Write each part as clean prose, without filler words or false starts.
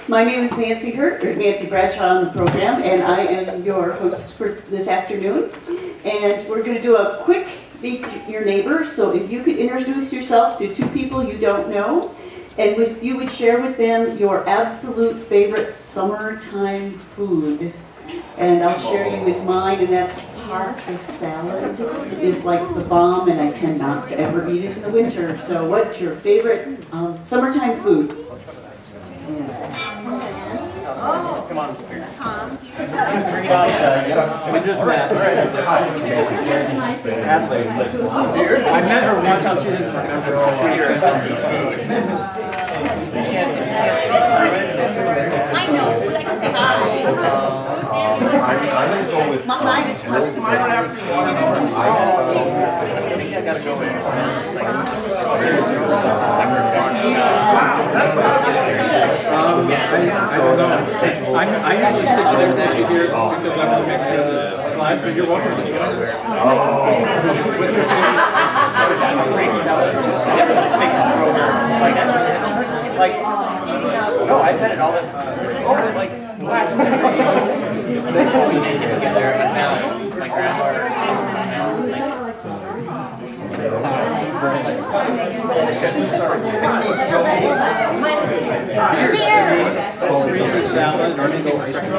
My name is Nancy Hurt, or Nancy Bradshaw on the program, and I am your host for this afternoon. And we're going to do a quick meet your neighbor. So if you could introduce yourself to two people you don't know, and if you would share with them your absolute favorite summertime food. And I'll share you with mine, and that's pasta salad. It's like the bomb, and I tend not to ever eat it in the winter. So what's your favorite summertime food? Oh, come on. Tom. Bring it on, get up. We just met. All right. I met her once. She didn't remember all her food. I know, but I can say hi. I'm going to go with mine is pasta salad. I gotta go in. I don't know. I usually stick with everything here because I'm to make the slides, but you're welcome to join us. What's your favorite? No, I bet it all the time. Like, next time we did get together, and now my grandmother Caesar salad, or maybe ice cream.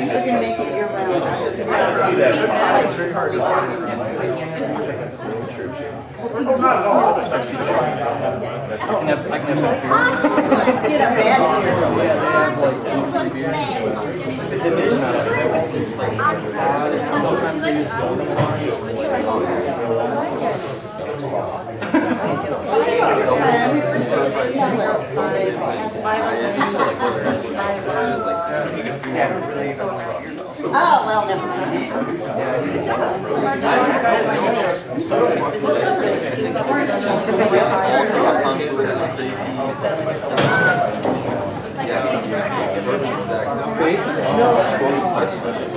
You can make it year-round. Get a bad Oh, well, never mind.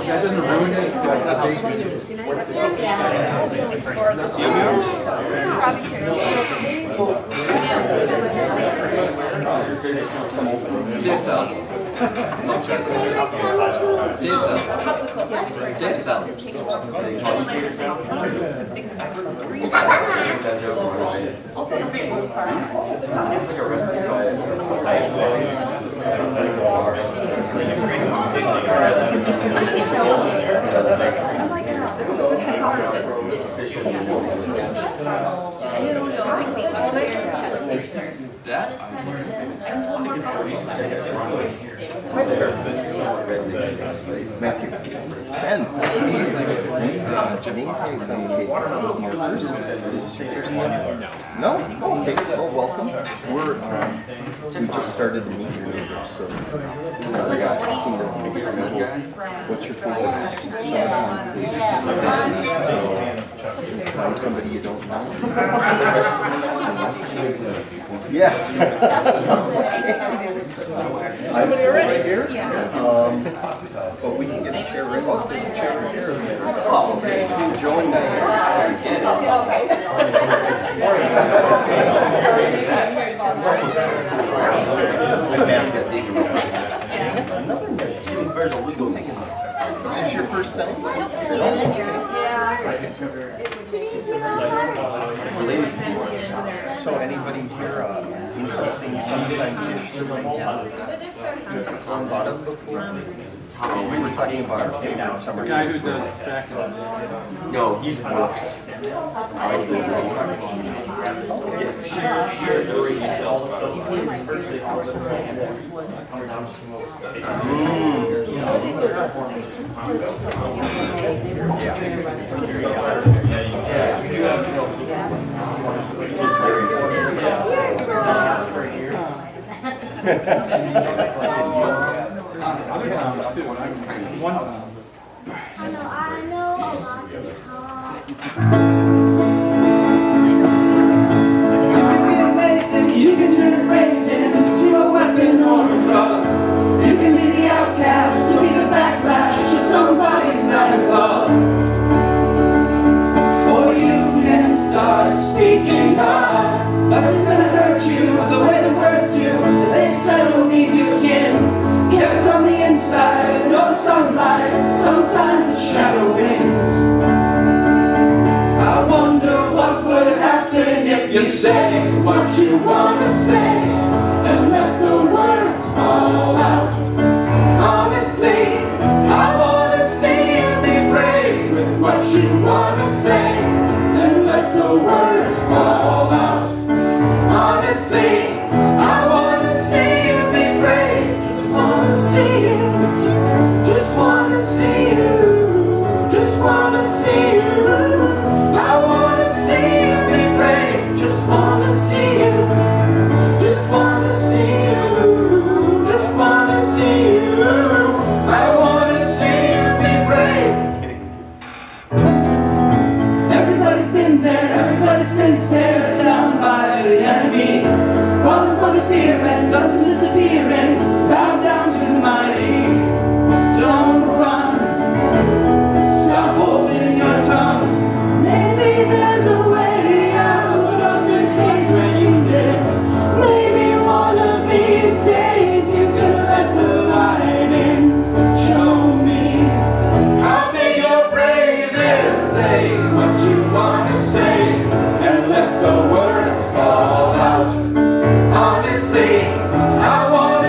That doesn't ruin it. Matthew. Ben. Janine takes on the cake. Markers. This is your first time? No? Okay. Well, welcome. We just started to meet your neighbors, so we got talking to what's your favorite summertime food? So find somebody you don't know. Yeah. I'm right here. But we can get a chair right. Oh, there's a chair right there. Oh, okay. Joe and Diane. This is your first time? So anybody here interesting sunshine dish that they haven't thought of before? We were talking about our favorite summer. The guy who does back No, he works. You can turn a phrase into a weapon or a drug. You can be the outcast, or be the backlash of somebody's dialogue. Or you can start speaking up. Nothing's gonna hurt you the way the words do, as they settle beneath your skin. Kept on the inside, no sunlight, sometimes the shadow wins. I wonder what would happen if you say what you wanna say and let the words fall out. Honestly, I wanna see you be brave with what you wanna say and let the words fall out. Honestly, I wanna see you be brave. Just wanna see you. Just wanna see you. Just wanna see you. I wanna see you be brave. Just wanna see you. Just wanna see you. Just wanna see you. I wanna see you be brave. Everybody's been there. Everybody's been stared down by the enemy. Falling for the fear and doesn't disappear and bow down to the mighty. Don't run. Stop holding your tongue. Maybe there's a way out of this place where you live. Maybe one of these days you can let the light in. Show me how big your brave is. Say what you wanna say and let the words fall out. Honestly, I want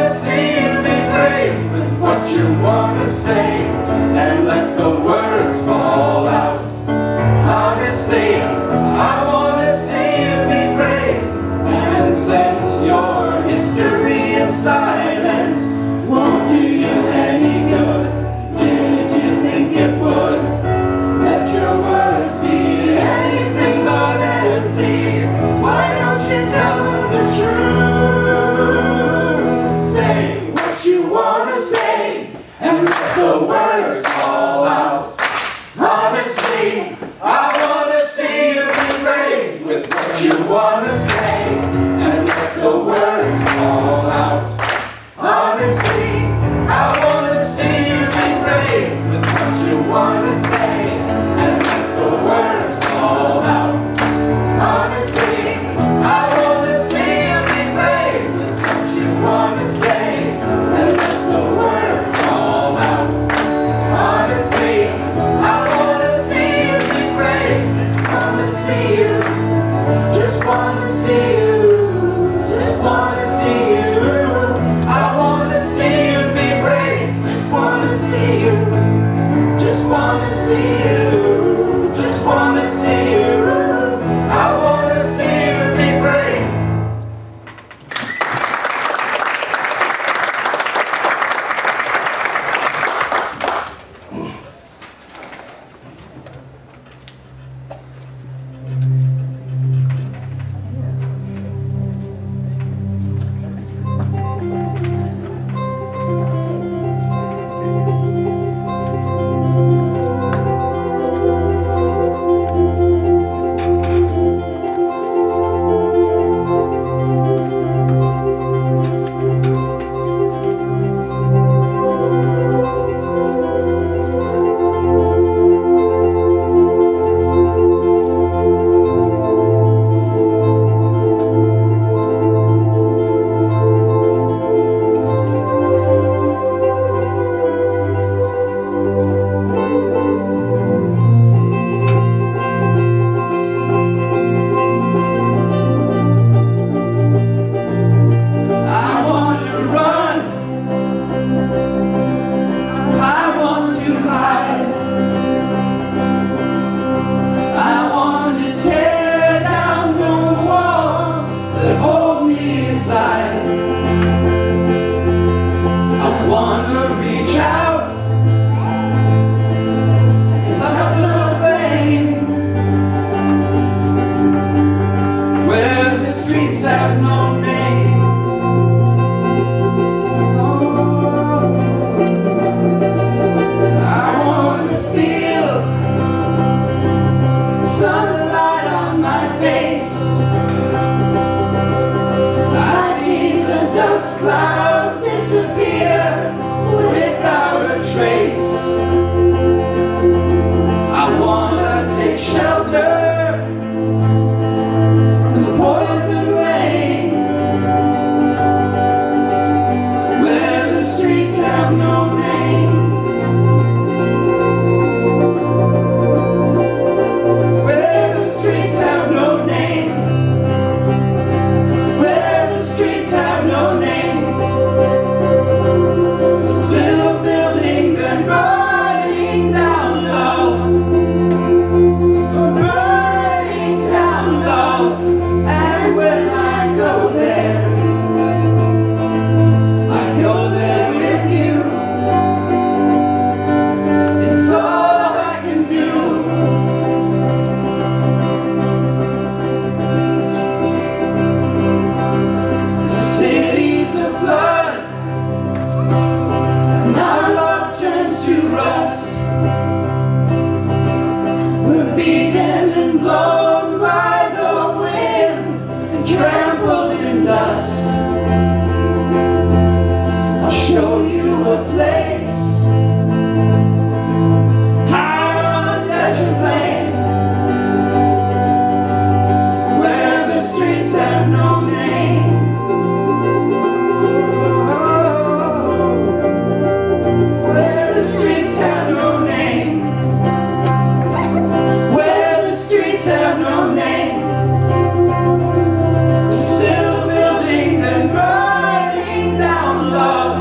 love,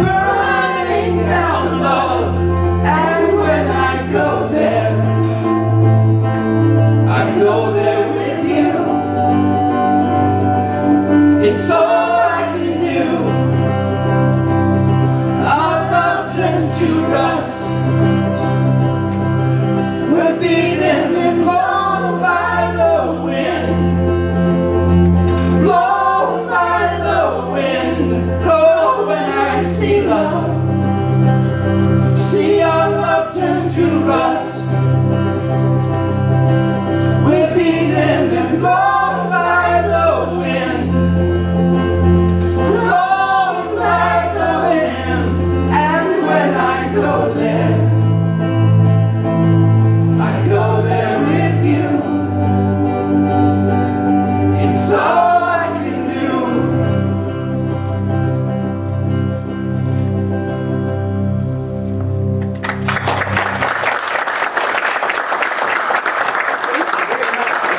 burning down love. And when I go there, I go there with you. It's all I can do. Our love turns to rust. We're beaten and blown by the wind, blown by the wind. Oh, when I see love, see our love turn to rust. We're beaten and blown by the wind, blown by the wind. And when I go there, I go there with you. It's all I can do.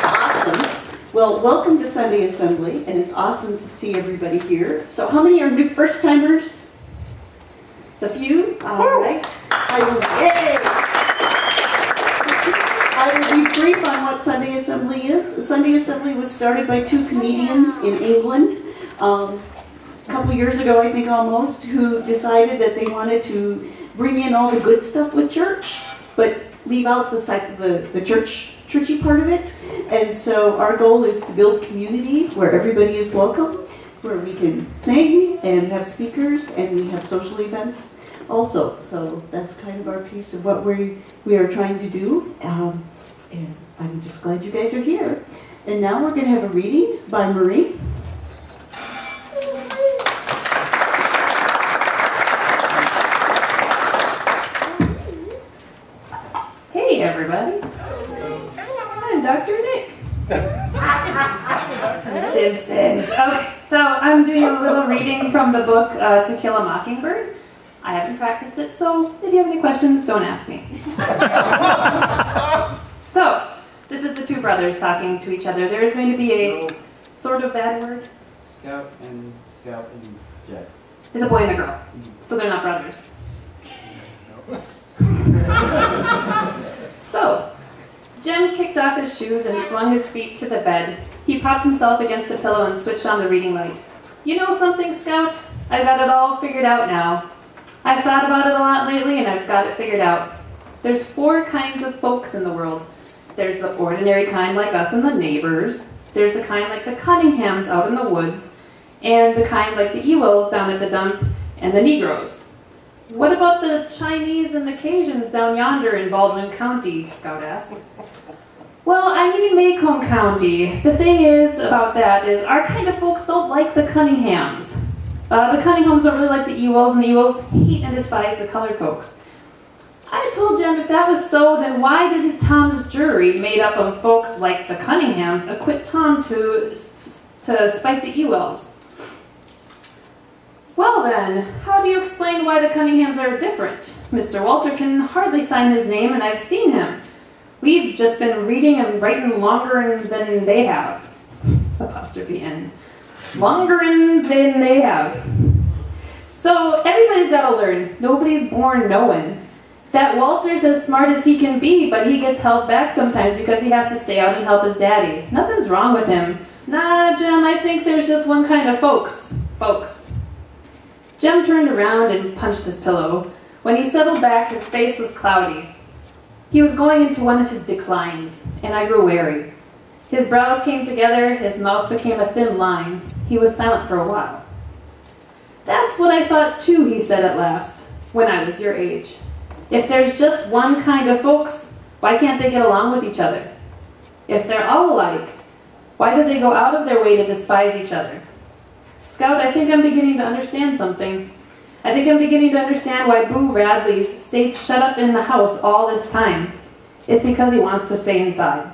Awesome. Well, welcome to Sunday Assembly, and it's awesome to see everybody here. So how many are new first-timers? A few? All right. I will be brief on what Sunday Assembly is. Sunday Assembly was started by two comedians in England a couple years ago, I think almost, who decided that they wanted to bring in all the good stuff with church, but leave out the churchy part of it. And so our goal is to build community where everybody is welcome, where we can sing and have speakers, and we have social events also. So that's kind of our piece of what we are trying to do. And I'm just glad you guys are here. And now we're going to have a reading by Marie. Hey everybody, I'm Dr. Nick. Simpsons. Okay, so I'm doing a little reading from the book To Kill a Mockingbird. I haven't practiced it, so if you have any questions, don't ask me. So, this is the two brothers talking to each other. There is going to be a sort of bad word. Scout and Jet. It's a boy and a girl, so they're not brothers. So, Jim kicked off his shoes and swung his feet to the bed. He propped himself against the pillow and switched on the reading light. You know something, Scout? I've got it all figured out now. I've thought about it a lot lately, and I've got it figured out. There's 4 kinds of folks in the world. There's the ordinary kind like us and the neighbors. There's the kind like the Cunninghams out in the woods. And the kind like the Ewells down at the dump, and the Negroes. What about the Chinese and the Cajuns down yonder in Baldwin County, Scout asks. Well, I mean Macomb County. The thing is about that is our kind of folks don't like the Cunninghams. The Cunninghams don't really like the Ewells, and the Ewells hate and despise the colored folks. I told Jem if that was so, then why didn't Tom's jury, made up of folks like the Cunninghams, acquit Tom to spite the Ewells? Well then, how do you explain why the Cunninghams are different? Mr. Walter can hardly sign his name, and I've seen him. We've just been reading and writing longer than they have. Apostrophe N. Longer than they have. So everybody's got to learn. Nobody's born knowing. That Walter's as smart as he can be, but he gets held back sometimes because he has to stay out and help his daddy. Nothing's wrong with him. Nah, Jem, I think there's just one kind of folks. Jem turned around and punched his pillow. When he settled back, his face was cloudy. He was going into one of his declines, and I grew wary. His brows came together, his mouth became a thin line. He was silent for a while. That's what I thought too, he said at last, when I was your age. If there's just one kind of folks, why can't they get along with each other? If they're all alike, why do they go out of their way to despise each other? Scout, I think I'm beginning to understand something. I think I'm beginning to understand why Boo Radley's stayed shut up in the house all this time. It's because he wants to stay inside.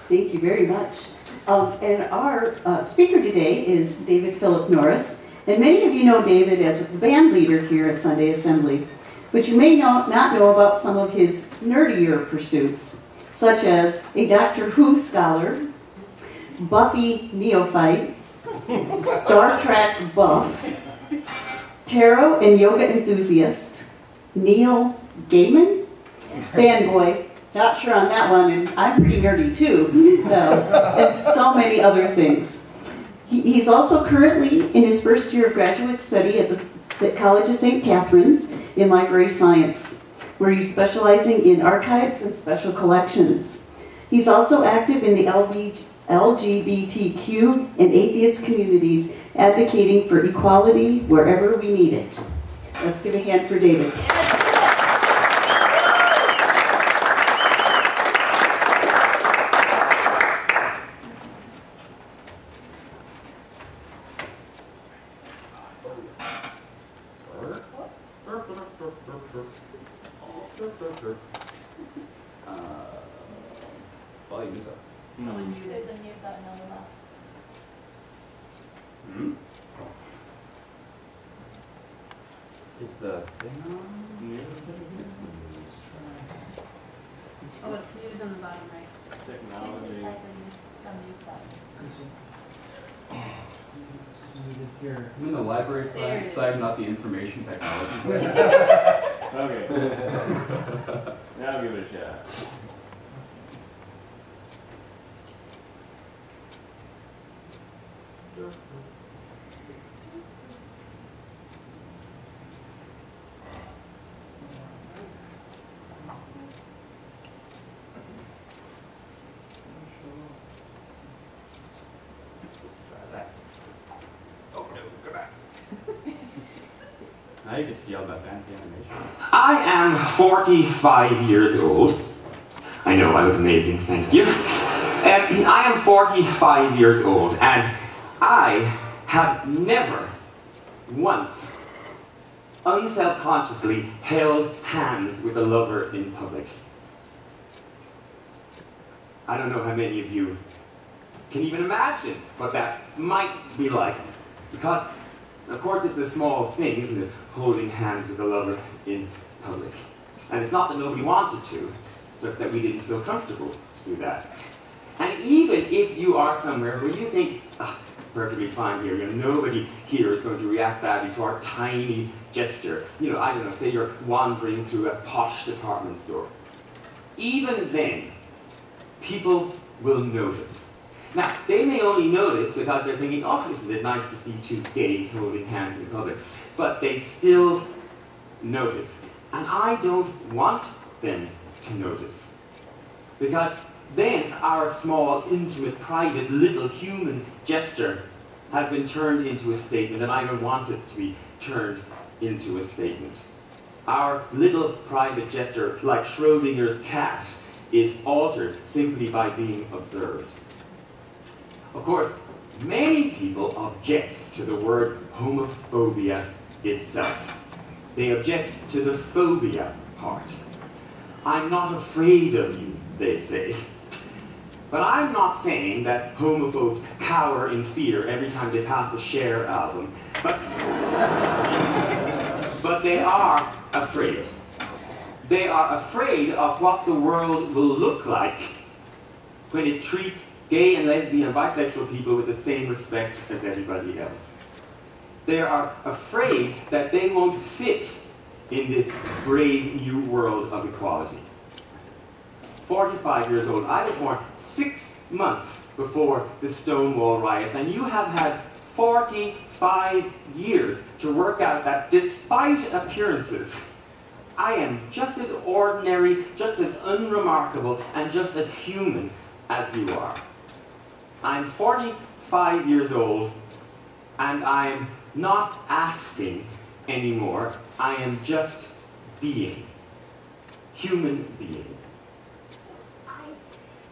Thank you very much. And our speaker today is David Philip Norris. And many of you know David as the band leader here at Sunday Assembly. but you may not know about some of his nerdier pursuits, such as a Doctor Who scholar, Buffy neophyte, Star Trek buff, tarot and yoga enthusiast, Neil Gaiman, fanboy, not sure on that one, and I'm pretty nerdy too, and so many other things. He's also currently in his first year of graduate study at the College of St. Catherine's in library science, where he's specializing in archives and special collections. He's also active in the LGBTQ and atheist communities, advocating for equality wherever we need it. Let's give a hand for David. Volume is up. There's a mute button on the left. Is the thing on? Oh, it's muted on the bottom right. Technology. Has a mute button. I'm in the library side, not the information technology side. Okay. Now I'll give it a shot. Now you can see all that fancy animation. I am 45 years old. I know, I look amazing, thank you. I am 45 years old, and I have never once unselfconsciously held hands with a lover in public. I don't know how many of you can even imagine what that might be like, because of course it's a small thing, isn't it, holding hands with a lover in public. And it's not that nobody wanted to, it's just that we didn't feel comfortable to do that. And even if you are somewhere where you think, oh, it's perfectly fine here, you know, nobody here is going to react badly to our tiny gesture. You know, I don't know, say you're wandering through a posh department store. Even then, people will notice. Now, they may only notice because they're thinking, oh, isn't it nice to see two gays holding hands in public? But they still notice. And I don't want them to notice. Because then our small, intimate, private, little human gesture has been turned into a statement, and I don't want it to be turned into a statement. Our little private gesture, like Schrodinger's cat, is altered simply by being observed. Of course, many people object to the word homophobia itself. They object to the phobia part. I'm not afraid of you, they say. But I'm not saying that homophobes cower in fear every time they pass a Cher album. But they are afraid. They are afraid of what the world will look like when it treats gay and lesbian and bisexual people with the same respect as everybody else. They are afraid that they won't fit in this brave new world of equality. 45 years old, I was born 6 months before the Stonewall riots, and you have had 45 years to work out that despite appearances, I am just as ordinary, just as unremarkable, and just as human as you are. I'm 45 years old, and I'm not asking anymore. I am just being. Human being.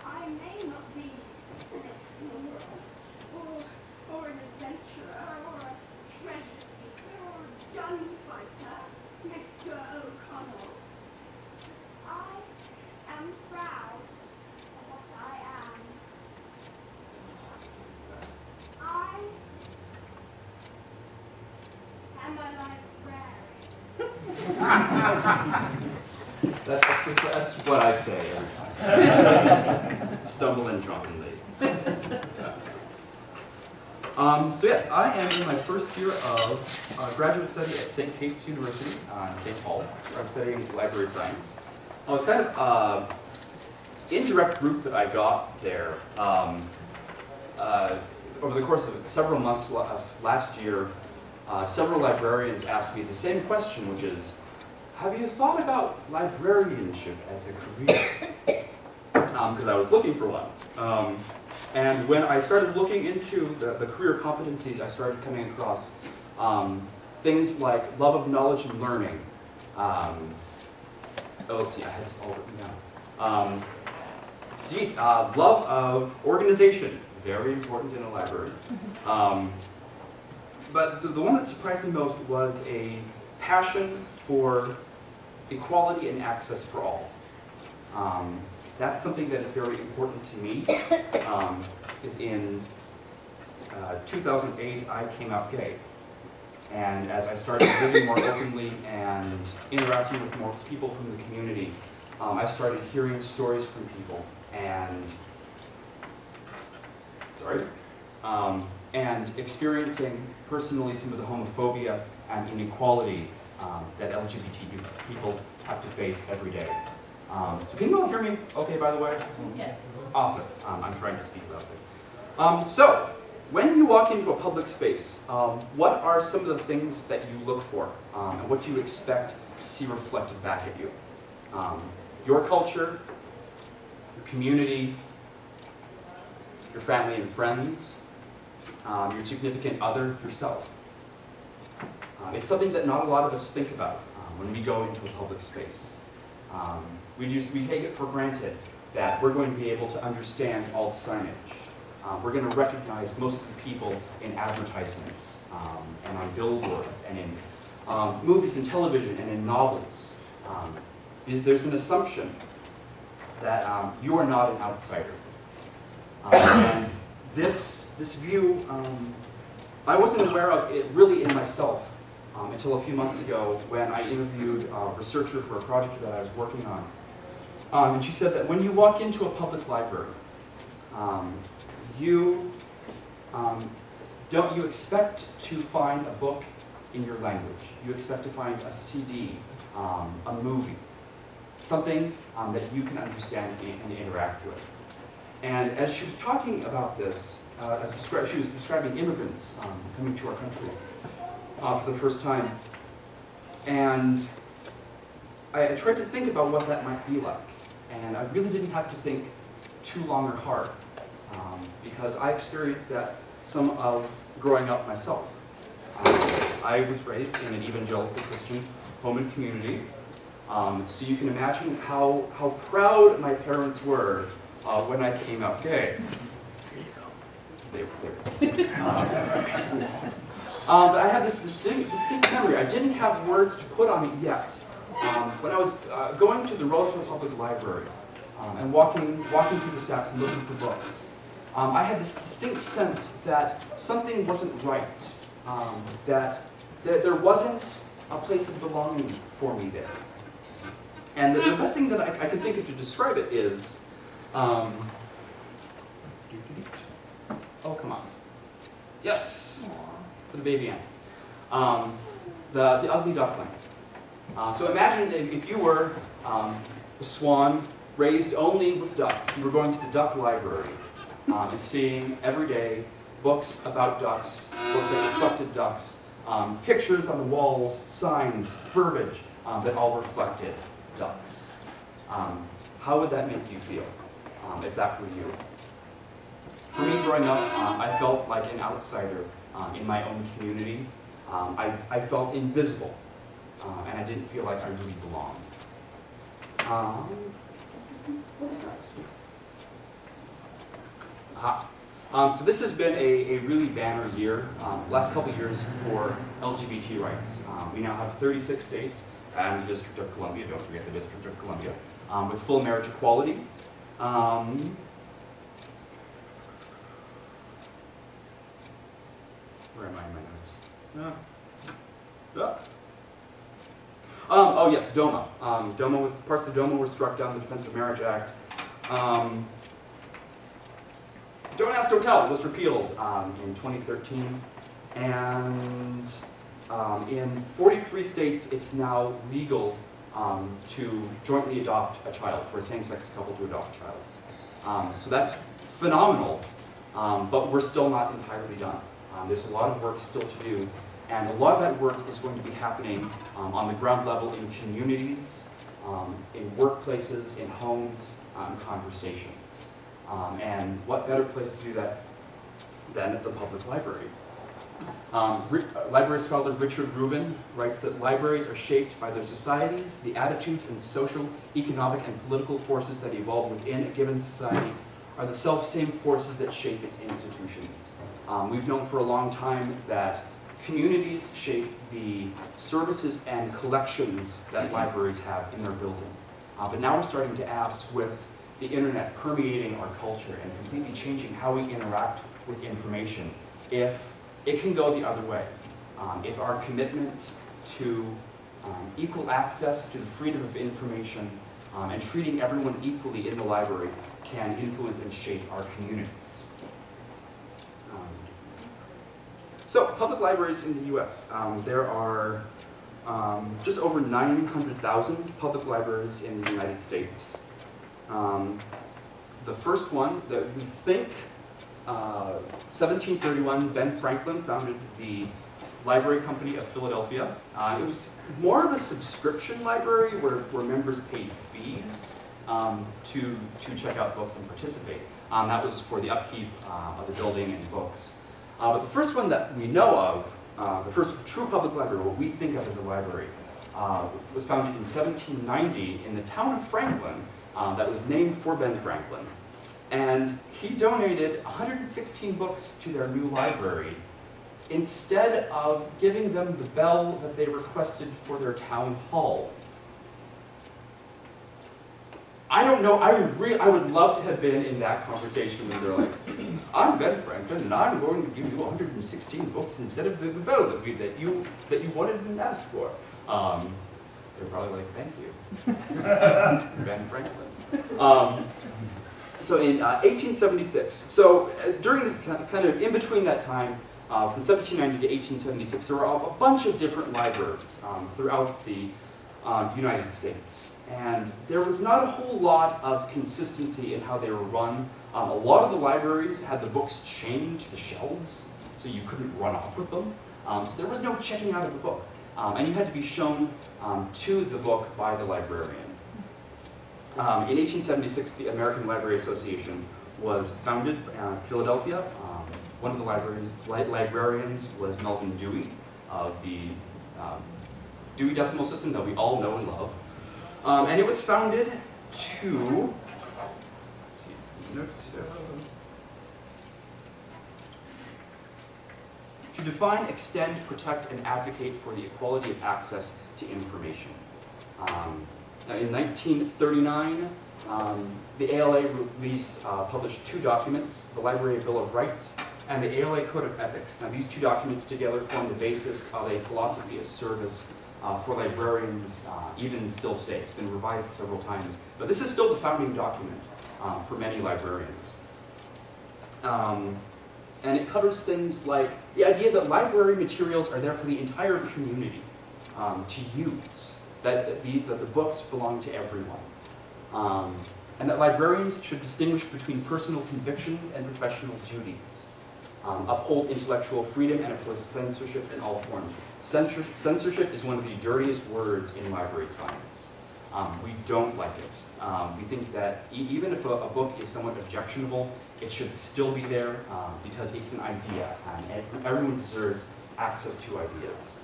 I may not be an explorer, or an adventurer, or a treasure seeker, or a gunfighter, Mr. O'Connell. But I am proud of what I am. I am a librarian. That's what I say every time. Stumble in drunkenly. So yes, I am in my first year of graduate study at St. Kate's University in St. Paul. I'm studying library science. I was kind of indirect route that I got there. Over the course of several months last year, several librarians asked me the same question, which is, have you thought about librarianship as a career? Because I was looking for one. And when I started looking into the career competencies, I started coming across things like love of knowledge and learning. Let's see, I had this all written down. Love of organization, very important in a library. But the one that surprised me most was a passion for equality and access for all. That's something that is very important to me. Is in 2008, I came out gay. And as I started living more openly and interacting with more people from the community, I started hearing stories from people and experiencing personally some of the homophobia and inequality that LGBT people have to face every day. So can you all hear me okay, by the way? Yes. Awesome. I'm trying to speak loudly. So, when you walk into a public space, what are some of the things that you look for? And what do you expect to see reflected back at you? Your culture, your community, your family and friends, your significant other, yourself. It's something that not a lot of us think about when we go into a public space. We take it for granted that we're going to be able to understand all the signage. We're going to recognize most of the people in advertisements and on billboards and in movies and television and in novels. There's an assumption that you are not an outsider. And this view, I wasn't aware of it really in myself until a few months ago when I interviewed a researcher for a project that I was working on. And she said that when you walk into a public library, you expect to find a book in your language. You expect to find a CD, a movie, something that you can understand and interact with. And as she was talking about this, she was describing immigrants coming to our country for the first time. And I tried to think about what that might be like. And I really didn't have to think too long or hard, because I experienced that some of growing up myself. I was raised in an evangelical Christian home and community, so you can imagine how proud my parents were when I came out gay. They were. But I have this distinct memory. I didn't have words to put on it yet. When I was going to the Roosevelt Public Library and walking through the stacks and looking for books, I had this distinct sense that something wasn't right, that there wasn't a place of belonging for me there. And the best thing that I can think of to describe it is, oh, come on. Yes, for the baby animals. The ugly duckling. So imagine if you were a swan raised only with ducks. You were going to the duck library and seeing every day books about ducks, books that reflected ducks, pictures on the walls, signs, verbiage that all reflected ducks. How would that make you feel if that were you? For me growing up, I felt like an outsider in my own community. I felt invisible. And I didn't feel like I really belonged. What was next? So this has been a really banner year, last couple of years for LGBT rights. We now have 36 states and the District of Columbia, don't forget the District of Columbia, with full marriage equality. Where am I in my notes? Oh yes, DOMA. Parts of DOMA were struck down in the Defense of Marriage Act. Don't Ask, Don't Tell was repealed in 2013, and in 43 states it's now legal to jointly adopt a child, for a same-sex couple to adopt a child. So that's phenomenal, but we're still not entirely done. There's a lot of work still to do, and a lot of that work is going to be happening on the ground level in communities, in workplaces, in homes, in conversations. And what better place to do that than at the public library? Library scholar Richard Rubin writes that libraries are shaped by their societies, the attitudes and social, economic, and political forces that evolve within a given society are the self-same forces that shape its institutions. We've known for a long time that communities shape the services and collections that libraries have in their building. But now we're starting to ask, with the internet permeating our culture and completely changing how we interact with information, if it can go the other way. If our commitment to equal access to the freedom of information and treating everyone equally in the library can influence and shape our communities. So, public libraries in the US. There are just over 900,000 public libraries in the United States. The first one that we think, 1731, Ben Franklin founded the Library Company of Philadelphia. It was more of a subscription library where members paid fees to check out books and participate. That was for the upkeep of the building and books. But the first one that we know of, the first true public library, what we think of as a library, was founded in 1790 in the town of Franklin, that was named for Ben Franklin. And he donated 116 books to their new library instead of giving them the bell that they requested for their town hall. I don't know, I would love to have been in that conversation when they're like, I'm Ben Franklin and I'm going to give you 116 books instead of the bell that you wanted and asked for. They're probably like, thank you, Ben Franklin. So in 1876, so during this kind of in between that time, from 1790 to 1876, there were a bunch of different libraries throughout the United States. And there was not a whole lot of consistency in how they were run. A lot of the libraries had the books chained to the shelves, so you couldn't run off with them. So there was no checking out of the book. And you had to be shown to the book by the librarian. In 1876, the American Library Association was founded in Philadelphia. One of the librarians was Melvin Dewey of the Dewey Decimal System that we all know and love. And it was founded to define, extend, protect, and advocate for the equality of access to information. In 1939, the ALA published two documents, the Library Bill of Rights and the ALA Code of Ethics. Now these two documents together form the basis of a philosophy of service for librarians, even still today. It's been revised several times, but this is still the founding document for many librarians. And it covers things like the idea that library materials are there for the entire community to use, that the books belong to everyone, and that librarians should distinguish between personal convictions and professional duties, uphold intellectual freedom and oppose censorship in all forms. Censorship is one of the dirtiest words in library science. We don't like it. We think that even if a book is somewhat objectionable, it should still be there because it's an idea, and everyone deserves access to ideas.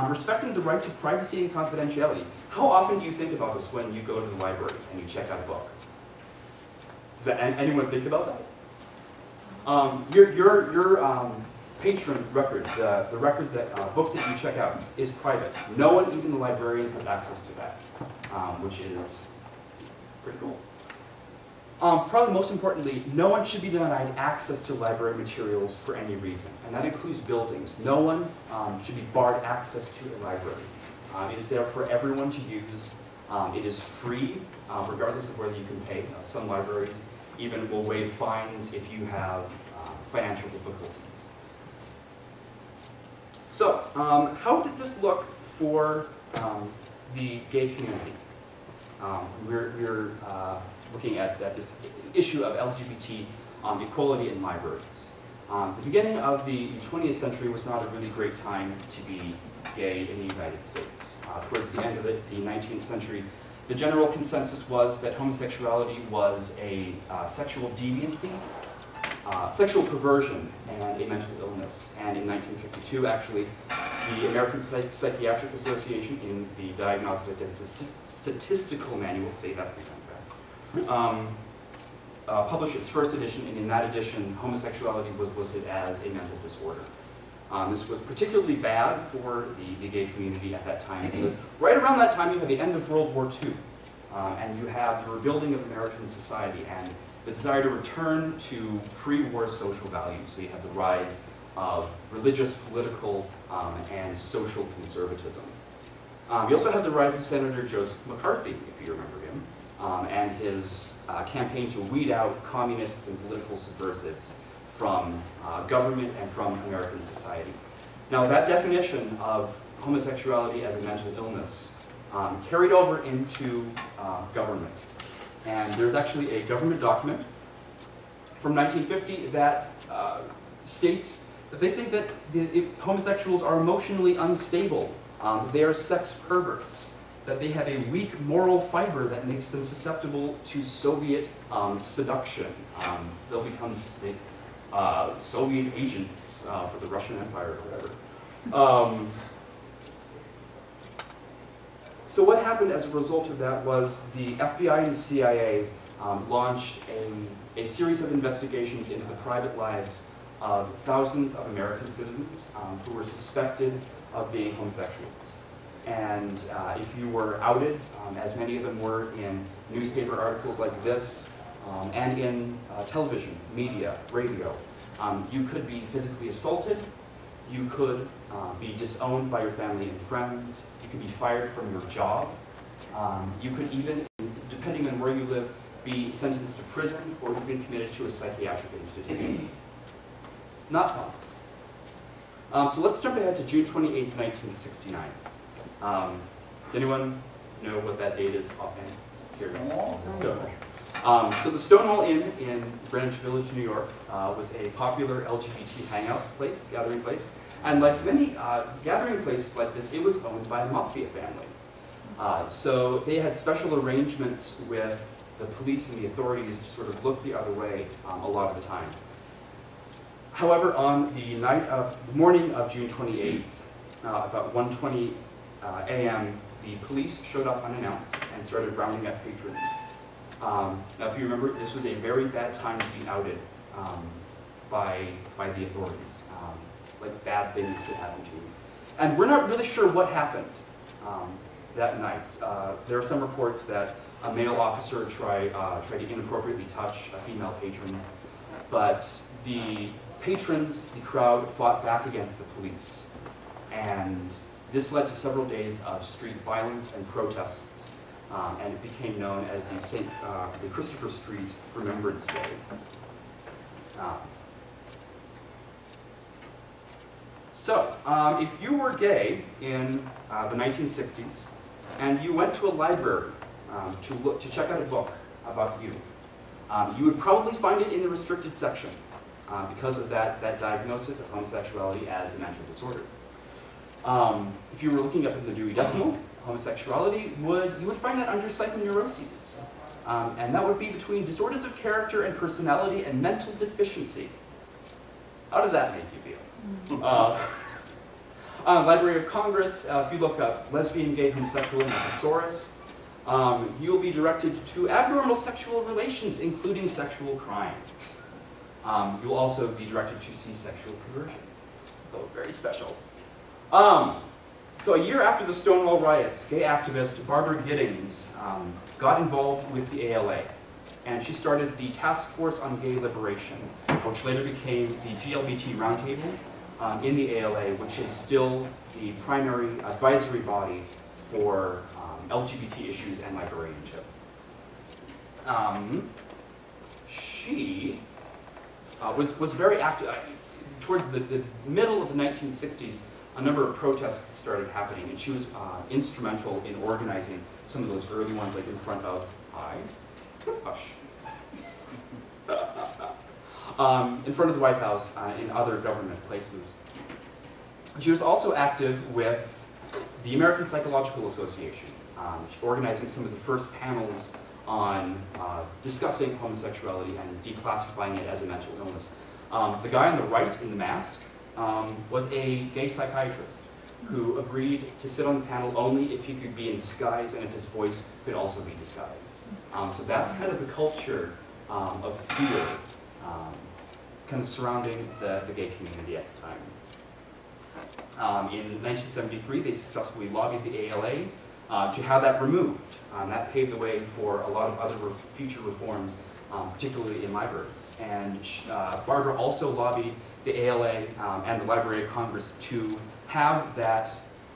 Respecting the right to privacy and confidentiality. How often do you think about this when you go to the library and you check out a book? Does anyone think about that? Your patron record, the record that books that you check out, is private. No one, even the librarians, has access to that, which is pretty cool. Probably most importantly, no one should be denied access to library materials for any reason, and that includes buildings. No one should be barred access to a library. It is there for everyone to use. It is free, regardless of whether you can pay. Some libraries even will waive fines if you have financial difficulties. So, how did this look for the gay community? We're looking at this issue of LGBT equality in libraries. The beginning of the 20th century was not a really great time to be gay in the United States. Towards the end of the 19th century, the general consensus was that homosexuality was a sexual deviancy, sexual perversion, and a mental illness. And in 1952, actually, the American Psychiatric Association, in the Diagnostic and Statistical Manual, say that 3 times fast, published its first edition, and in that edition, homosexuality was listed as a mental disorder. This was particularly bad for the gay community at that time, because right around that time you had the end of World War II, and you have the rebuilding of American society and the desire to return to pre-war social values. So you have the rise of religious, political, and social conservatism. You also have the rise of Senator Joseph McCarthy, if you remember him, and his campaign to weed out communists and political subversives from government and from American society. Now, that definition of homosexuality as a mental illness carried over into government. And there's actually a government document from 1950 that states that they think that homosexuals are emotionally unstable, they are sex perverts, that they have a weak moral fiber that makes them susceptible to Soviet seduction. They'll become Soviet agents for the Russian Empire or whatever. So what happened as a result of that was the FBI and the CIA launched a series of investigations into the private lives of thousands of American citizens who were suspected of being homosexuals. And if you were outed, as many of them were in newspaper articles like this, and in television, media, radio, you could be physically assaulted, you could be disowned by your family and friends, you could be fired from your job, you could even, depending on where you live, be sentenced to prison or even committed to a psychiatric institution. Not fun. So let's jump ahead to June 28th, 1969. Does anyone know what that date is offhand? Here it is. So the Stonewall Inn in Greenwich Village, New York, was a popular LGBT hangout place, gathering place. And like many gathering places like this, it was owned by a mafia family. So they had special arrangements with the police and the authorities to sort of look the other way a lot of the time. However, on the morning of June 28th, about 1:20 a.m., the police showed up unannounced and started rounding up patrons. Now, if you remember, this was a very bad time to be outed by the authorities. Like, bad things could happen to you. And we're not really sure what happened that night. There are some reports that a male officer tried to inappropriately touch a female patron, but the patrons, the crowd, fought back against the police. And this led to several days of street violence and protests, and it became known as the Christopher Street Remembrance Day. So, if you were gay in the 1960s, and you went to a library to check out a book about you, you would probably find it in the restricted section because of that diagnosis of homosexuality as a mental disorder. If you were looking up in the Dewey Decimal, homosexuality, you would find that under psychoneuroses. And that would be between disorders of character and personality and mental deficiency. How does that make you feel? Library of Congress, if you look up lesbian, gay, homosexual, and a thesaurus, you'll be directed to abnormal sexual relations, including sexual crimes. You'll also be directed to see sexual perversion. So very special. So a year after the Stonewall riots, gay activist Barbara Giddings got involved with the ALA, and she started the Task Force on Gay Liberation, which later became the GLBT Roundtable, in the ALA, which is still the primary advisory body for LGBT issues and librarianship. She was very active. Towards the middle of the 1960s, a number of protests started happening, and she was instrumental in organizing some of those early ones, like in front of, in front of the White House and in other government places. She was also active with the American Psychological Association, organizing some of the first panels on discussing homosexuality and declassifying it as a mental illness. The guy on the right in the mask was a gay psychiatrist who agreed to sit on the panel only if he could be in disguise and if his voice could also be disguised. So that's kind of the culture of fear kind of surrounding the gay community at the time. In 1973, they successfully lobbied the ALA to have that removed. That paved the way for a lot of other future reforms, particularly in libraries. And Barbara also lobbied the ALA and the Library of Congress to have that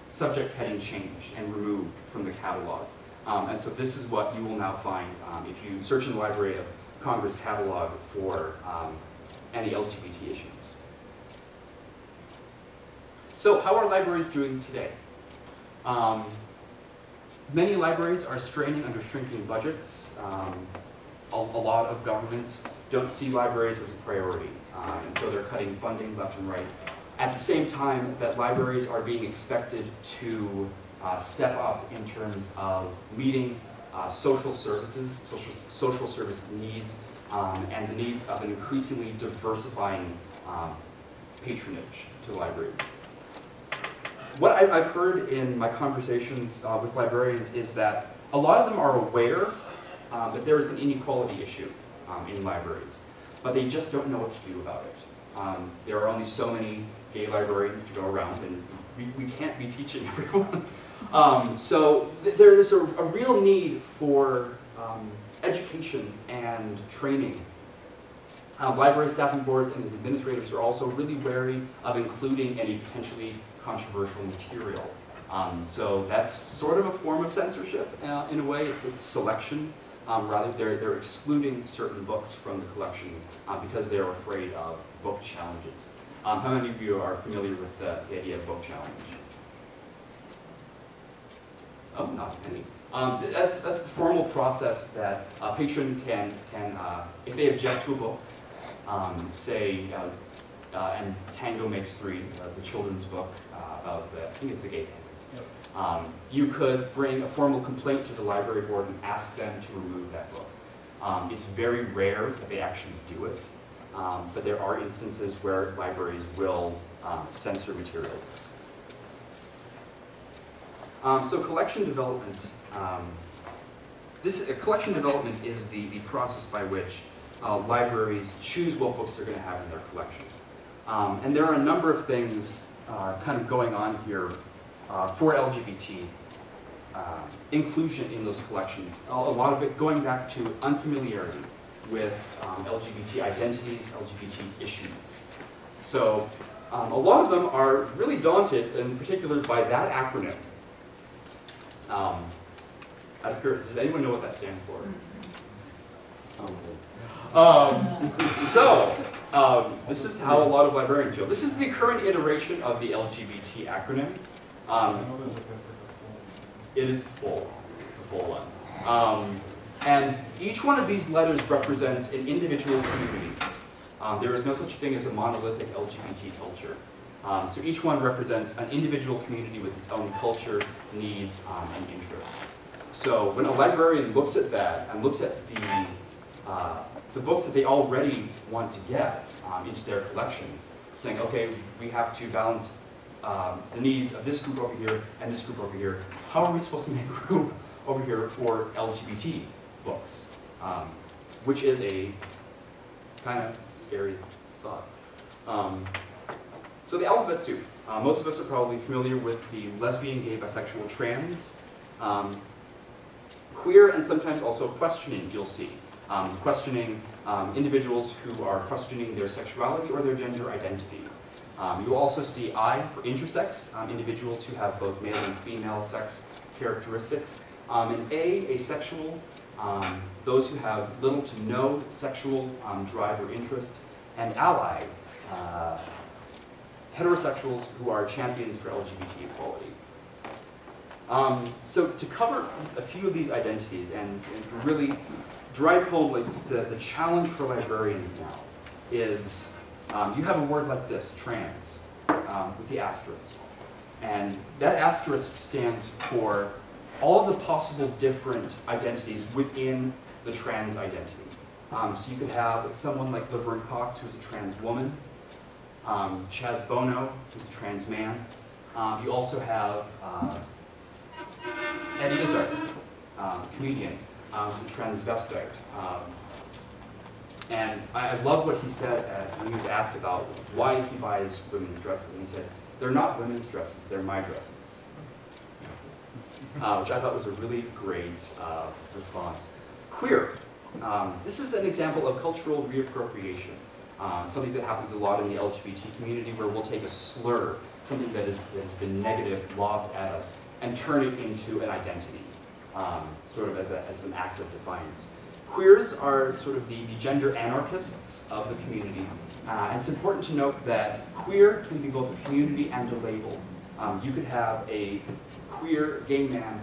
subject heading changed and removed from the catalog. And so this is what you will now find if you search in the Library of Congress catalog for any LGBT issues. So how are libraries doing today? Many libraries are straining under shrinking budgets. A lot of governments don't see libraries as a priority, and so they're cutting funding left and right. At the same time that libraries are being expected to step up in terms of meeting social services, social service needs, and the needs of an increasingly diversifying patronage to libraries. What I've heard in my conversations with librarians is that a lot of them are aware that there is an inequality issue in libraries, but they just don't know what to do about it. There are only so many gay librarians to go around, and we can't be teaching everyone. So there's a real need for education and training. Library staffing boards and administrators are also really wary of including any potentially controversial material. So that's sort of a form of censorship in a way. It's selection. Rather, they're excluding certain books from the collections because they're afraid of book challenges. How many of you are familiar with the idea of book challenge? Oh, not many. That's the formal process that a patron can if they object to a book, say, and Tango Makes Three, the children's book about I think it's the gay penguins. Yep. You could bring a formal complaint to the library board and ask them to remove that book. It's very rare that they actually do it, but there are instances where libraries will censor materials. So collection development. Collection development is the process by which libraries choose what books they're going to have in their collection. And there are a number of things kind of going on here for LGBT inclusion in those collections. A lot of it going back to unfamiliarity with LGBT identities, LGBT issues. So a lot of them are really daunted, in particular by that acronym. Does anyone know what that stands for? This is how a lot of librarians feel. This is the current iteration of the LGBT acronym. It is full. It's the full one. And each one of these letters represents an individual community. There is no such thing as a monolithic LGBT culture. So each one represents an individual community with its own culture, needs, and interests. So when a librarian looks at that and looks at the books that they already want to get into their collections, saying, okay, we have to balance the needs of this group over here and this group over here. How are we supposed to make room over here for LGBT books? Which is a kind of scary thought. So the alphabet soup. Most of us are probably familiar with the lesbian, gay, bisexual, trans, queer, and sometimes also questioning, you'll see. Questioning individuals who are questioning their sexuality or their gender identity. You will also see I for intersex, individuals who have both male and female sex characteristics. And A, asexual, those who have little to no sexual drive or interest. And ally, heterosexuals who are champions for LGBT equality. So to cover a few of these identities and to really drive home like the challenge for librarians now is you have a word like this, trans, with the asterisk. And that asterisk stands for all of the possible different identities within the trans identity. So you could have someone like Laverne Cox, who's a trans woman, Chaz Bono, who's a trans man. You also have Eddie Izzard, comedian, who's a transvestite. And I love what he said when he was asked about why he buys women's dresses. And he said, they're not women's dresses, they're my dresses. Which I thought was a really great response. Queer. This is an example of cultural reappropriation. Something that happens a lot in the LGBT community where we'll take a slur, something that has been negative, lobbed at us, and turn it into an identity, sort of as an act of defiance. Queers are sort of the gender anarchists of the community. And it's important to note that queer can be both a community and a label. You could have a queer gay man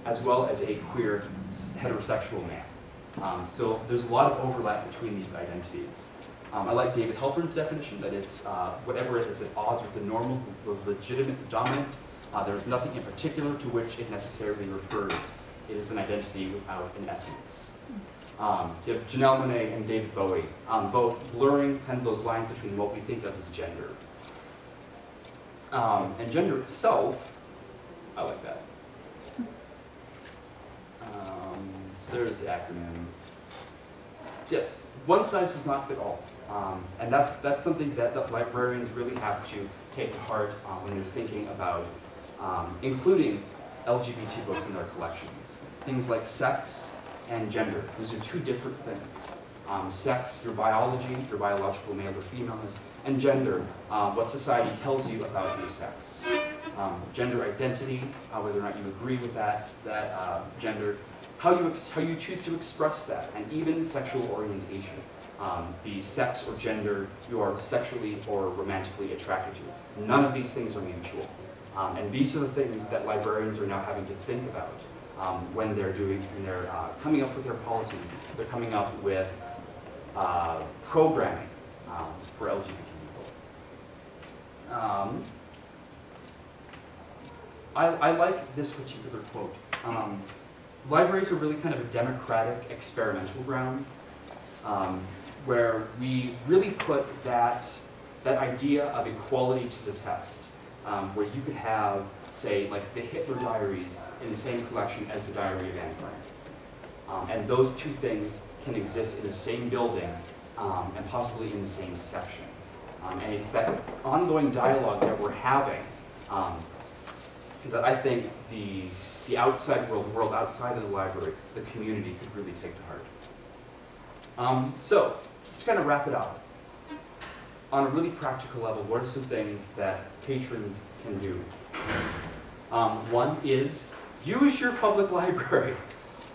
as well as a queer heterosexual man. So there's a lot of overlap between these identities. I like David Halpern's definition, that it's whatever is at odds with the normal, the legitimate, dominant. There is nothing in particular to which it necessarily refers. It is an identity without an essence. So you have Janelle Monáe and David Bowie, both blurring kind of those lines between what we think of as gender. And gender itself, I like that. So there's the acronym. So yes, one size does not fit all. And that's something that librarians really have to take to heart when they're thinking about including LGBT books in their collections. Things like sex and gender. Those are two different things. Sex, your biology, your biological male or femaleness, and gender, what society tells you about your sex. Gender identity, whether or not you agree with that gender, how you choose to express that, and even sexual orientation. The sex or gender you are sexually or romantically attracted to. None of these things are mutual. And these are the things that librarians are now having to think about when they're coming up with their policies. They're coming up with programming for LGBT people. I like this particular quote. Libraries are really kind of a democratic experimental ground where we really put that idea of equality to the test, where you could have, say, like the Hitler Diaries in the same collection as the Diary of Anne Frank. And those two things can exist in the same building and possibly in the same section. And it's that ongoing dialogue that we're having that I think the outside world, the world outside of the library, the community could really take to heart. So, just to kind of wrap it up, on a really practical level, what are some things that patrons can do? One is use your public library.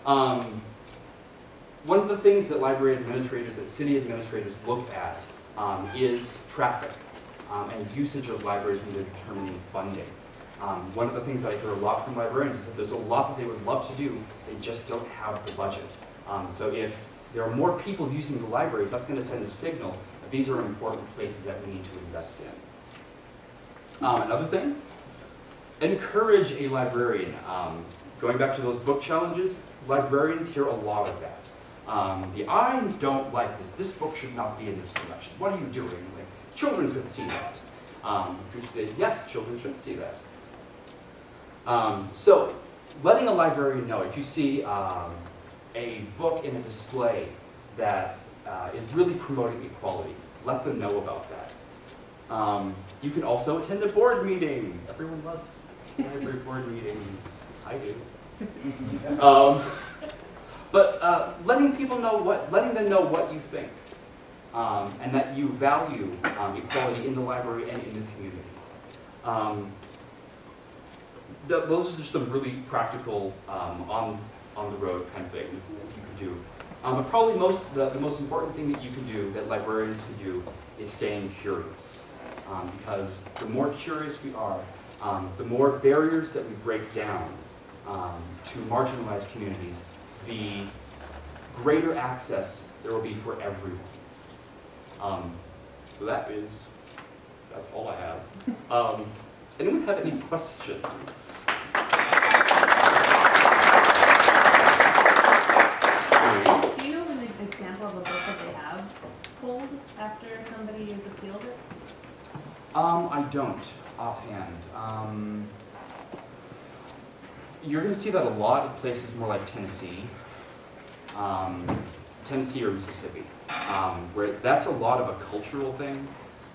One of the things that library administrators, that city administrators look at is traffic and usage of libraries when they're determining funding. One of the things that I hear a lot from librarians is that there's a lot that they would love to do, they just don't have the budget. So if there are more people using the libraries, that's going to send a signal that these are important places that we need to invest in. Another thing, encourage a librarian. Going back to those book challenges, librarians hear a lot of that. I don't like this. This book should not be in this collection. What are you doing? Like, children could see that. Yes, children should see that. So, letting a librarian know if you see a book in a display that is really promoting equality, let them know about that. You can also attend a board meeting. Everyone loves library board meetings. I do. But letting them know what you think. and that you value equality in the library and in the community. Those are just some really practical, on the road kind of things you can do. But probably the most important thing that you can do, that librarians can do, is staying curious. Because the more curious we are, the more barriers that we break down to marginalized communities, the greater access there will be for everyone. So that's all I have. Does anyone have any questions? Do you know an example of a book that they have pulled after somebody has appealed it? I don't offhand. You're going to see that a lot in places more like Tennessee, Tennessee or Mississippi, where that's a lot of a cultural thing,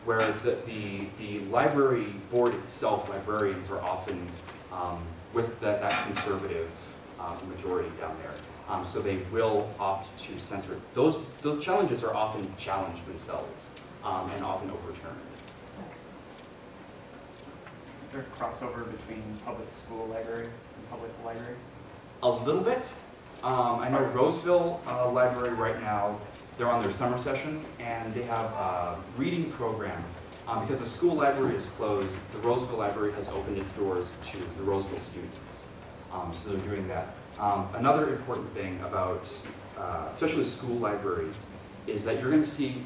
where the library board itself, librarians are often with that conservative majority down there. So they will opt to censor it. Those challenges are often challenged themselves and often overturned. Is there a crossover between public school library and public library? A little bit. I know Roseville Library right now, they're on their summer session, and they have a reading program. Because the school library is closed, the Roseville Library has opened its doors to the Roseville students. So they're doing that. Another important thing about, especially school libraries, is that you're going to see,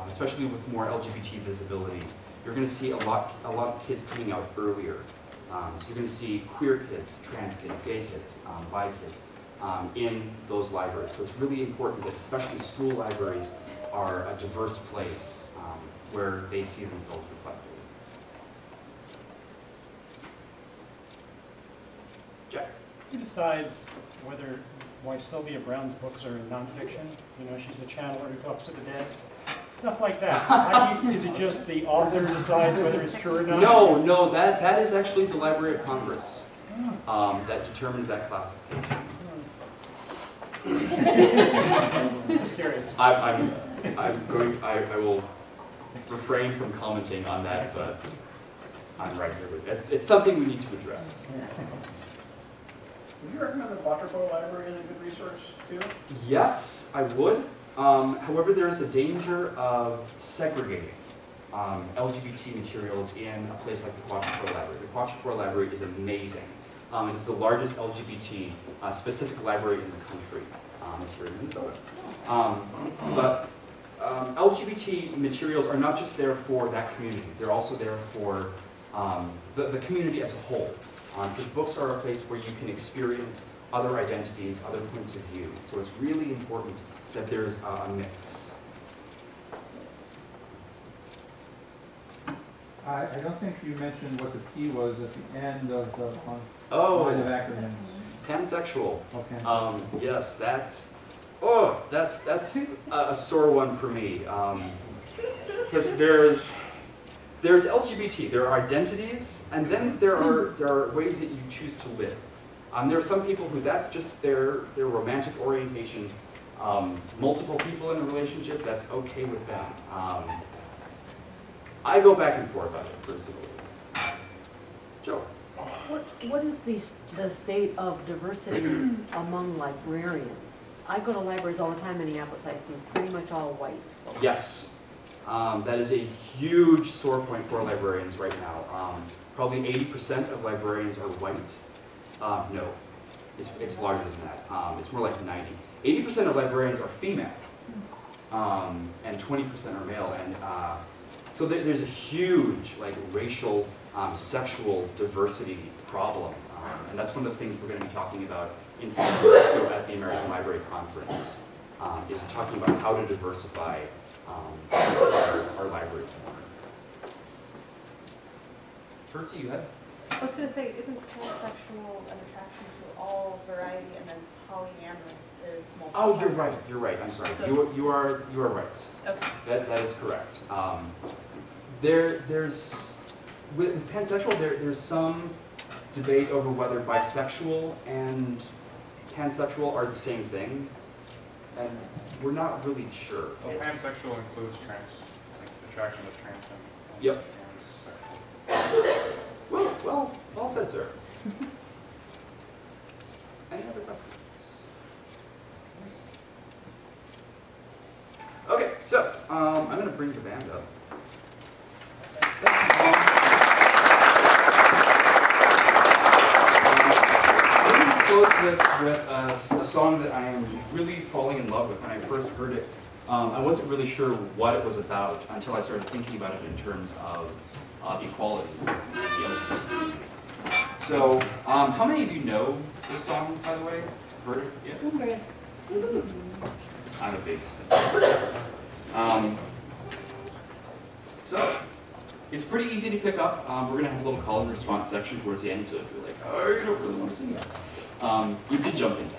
especially with more LGBT visibility, you're going to see a lot of kids coming out earlier. So you're going to see queer kids, trans kids, gay kids, bi kids in those libraries. So it's really important that especially school libraries are a diverse place where they see themselves reflected. Jack? Who decides why Sylvia Brown's books are nonfiction? You know, she's the channeler who talks to the dead. Stuff like that. Is it just the author decides whether it's true or not? No, that is actually the Library of Congress that determines that classification. Just curious. I will refrain from commenting on that, but I'm right here with it. It's something we need to address. Would you recommend the Quatrefoil Library as a good resource too? Yes, I would. However, there is a danger of segregating LGBT materials in a place like the Quatrefoil Library. The Quatrefoil Library is amazing. It's the largest LGBT specific library in the country. It's here in Minnesota. But LGBT materials are not just there for that community. They're also there for the community as a whole. Because books are a place where you can experience other identities, other points of view. So it's really important that there's a mix. I don't think you mentioned what the P was at the end of the line of acronyms. Pansexual. Okay. Yes, that's a sore one for me. Because there's LGBT, there are identities, and then there are ways that you choose to live. There are some people who that's just their romantic orientation. Multiple people in a relationship, that's okay with them. I go back and forth on it personally. Joe. What is the state of diversity among librarians? I go to libraries all the time in Minneapolis. I see pretty much all white. Yes. That is a huge sore point for librarians right now. Probably 80% of librarians are white. No, it's larger than that. It's more like 90. 80% of librarians are female, and 20% are male. And so there's a huge racial, sexual diversity problem. And that's one of the things we're going to be talking about in San Francisco at the American Library Conference, is talking about how to diversify our libraries more. Percy, you had? I was going to say, isn't homosexual an attraction to all variety, and then polyamorous is multiple? Oh, you're right, I'm sorry. So, you are right. Okay. That is correct. There's with pansexual, there's some debate over whether bisexual and pansexual are the same thing. And we're not really sure. Well, pansexual includes trans, like attraction with trans and Yep. transsexual. Well said, sir. Any other questions? Okay, so I'm going to bring the band up. We're going to close this with a song that I am really falling in love with. When I first heard it, I wasn't really sure what it was about until I started thinking about it in terms of equality. So, how many of you know this song, by the way? Heard it? Yeah. Some breasts. I'm a big fan. So, it's pretty easy to pick up. We're going to have a little call and response section towards the end, so if you're like, oh, you don't really want to sing it, you can jump in.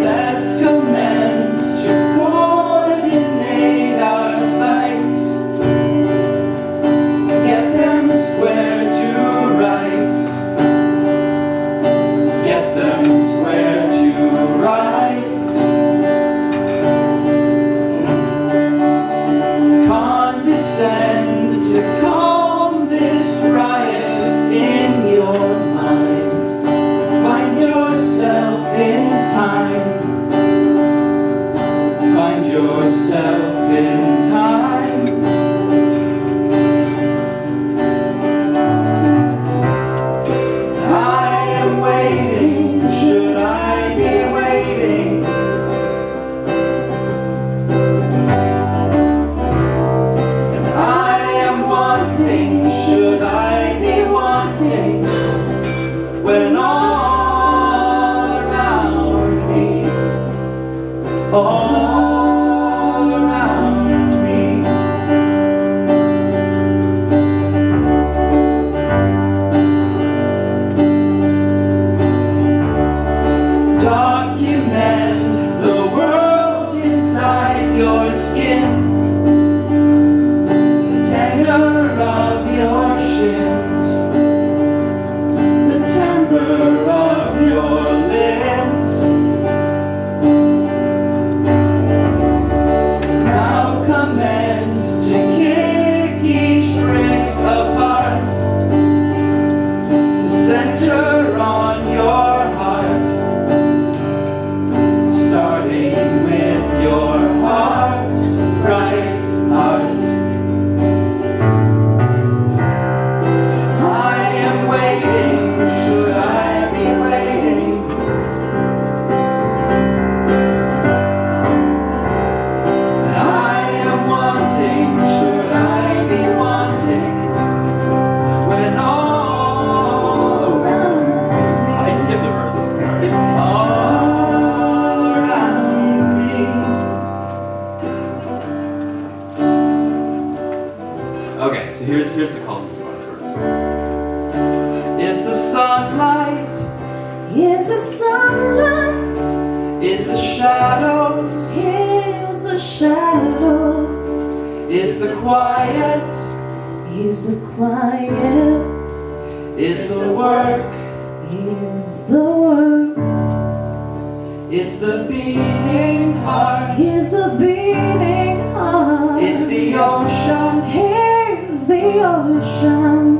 Let's commence to coordinate our sights, get them square to rights, get them square to rights. Condescend to calm this riot in your mind. Find yourself in time. Find yourself in time. I am waiting, should I be waiting? And I am wanting, should I be wanting? When all around me, all around me, document the world inside your skin, the tenor of your shins, the timbre of your limbs. Now commence to kick each brick apart, to center on your heart, starting with your heart, right heart. I am waiting, should I be waiting? I am wanting, should I be wanting? When all around me, I skipped a verse. All around me. Okay, so here's the call and response. Is the sunlight? Is the sunlight? Is the shadows? Is the shadow? Is the quiet? Is the quiet? Is the work? Is the work? Is the beating heart? Is the beating heart? Is the ocean? Is the ocean?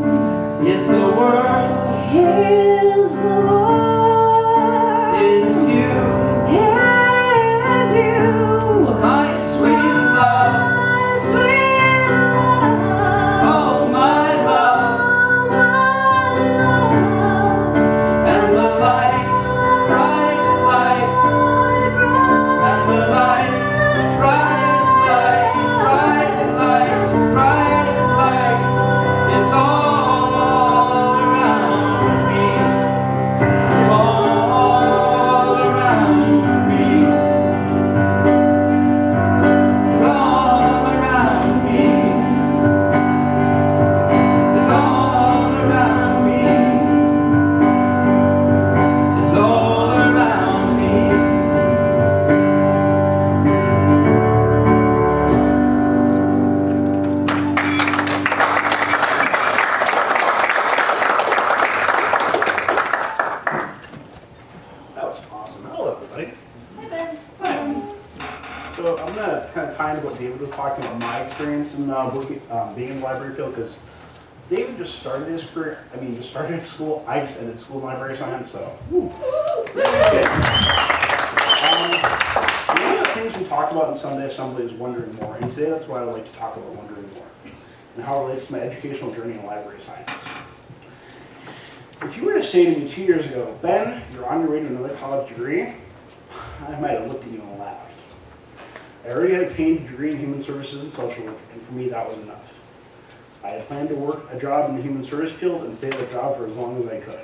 Is the world? Is the world? Is you? Is you? My sweet love. My sweet love. Oh my love. Oh my love. And the light, bright light. And the light, bright behind what David was talking about, my experience in working, being in the library field, because David just started his career, just started school. I just ended school in library science, so. One of the things we talked about in Sunday Assembly is wondering more, and today that's why I like to talk about wondering more, and how it relates to my educational journey in library science. If you were to say to me 2 years ago, Ben, you're on your way to another college degree, I might have looked at you and laughed. I already had obtained a degree in human services and social work, and for me that was enough. I had planned to work a job in the human service field and stay at that job for as long as I could.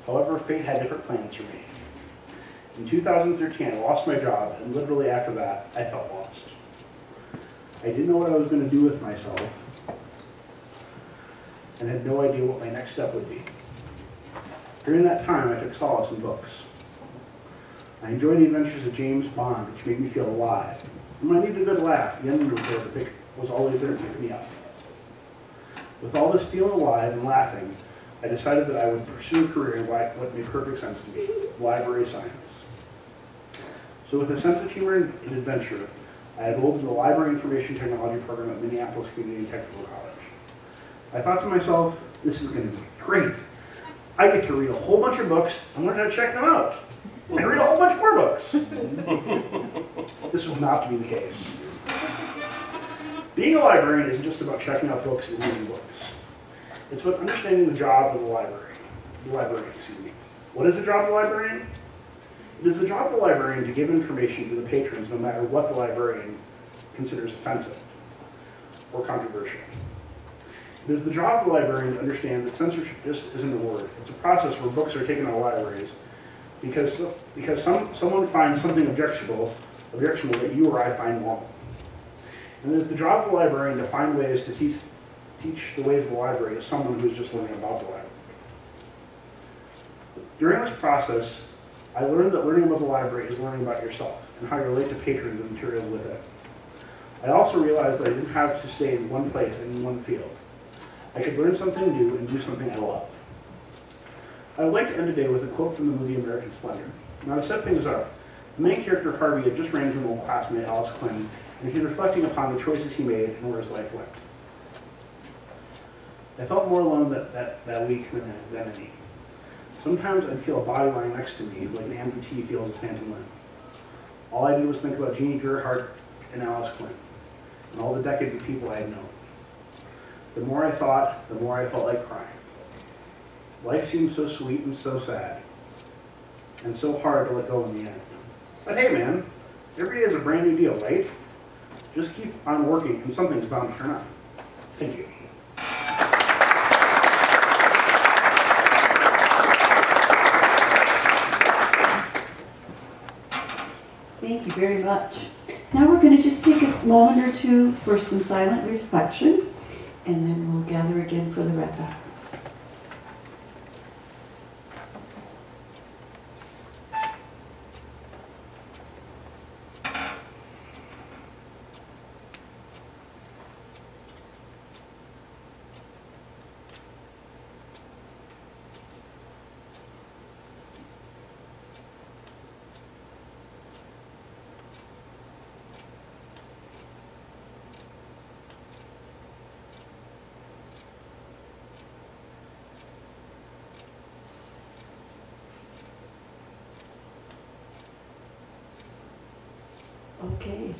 However, fate had different plans for me. In 2013, I lost my job, and literally after that, I felt lost. I didn't know what I was going to do with myself, and had no idea what my next step would be. During that time, I took solace in books. I enjoyed the adventures of James Bond, which made me feel alive. And when I needed a good laugh, the ending was always there to pick me up. With all this feeling alive and laughing, I decided that I would pursue a career in what made perfect sense to me, library science. So with a sense of humor and adventure, I enrolled in the Library Information Technology program at Minneapolis Community Technical College. I thought to myself, this is going to be great. I get to read a whole bunch of books and learn how to check them out. And read a whole bunch more books. This was not to be the case. Being a librarian isn't just about checking out books and reading books. It's about understanding the job of the librarian. What is the job of the librarian? It is the job of the librarian to give information to the patrons no matter what the librarian considers offensive or controversial. It is the job of the librarian to understand that censorship just isn't a word. It's a process where books are taken out of libraries because someone finds something objectionable that you or I find normal. And it is the job of the librarian to find ways to teach the ways of the library to someone who is just learning about the library. During this process, I learned that learning about the library is learning about yourself and how you relate to patrons and material with it. I also realized that I didn't have to stay in one place and in one field. I could learn something new and do something I love. I would like to end today with a quote from the movie American Splendor. Now to set things up, the main character Harvey had just ran into an old classmate, Alice Quinn, and he's reflecting upon the choices he made and where his life went. I felt more alone that week than any. Sometimes I'd feel a body lying next to me, like an amputee feels a phantom limb. All I did was think about Jeannie Gerhardt and Alice Quinn, and all the decades of people I had known. The more I thought, the more I felt like crying. Life seemed so sweet and so sad, and so hard to let go in the end. But hey man, every day is a brand new deal, right? Just keep on working and something's bound to turn up. Thank you. Thank you very much. Now we're going to just take a moment or two for some silent reflection, and then we'll gather again for the wrap-up. Okay.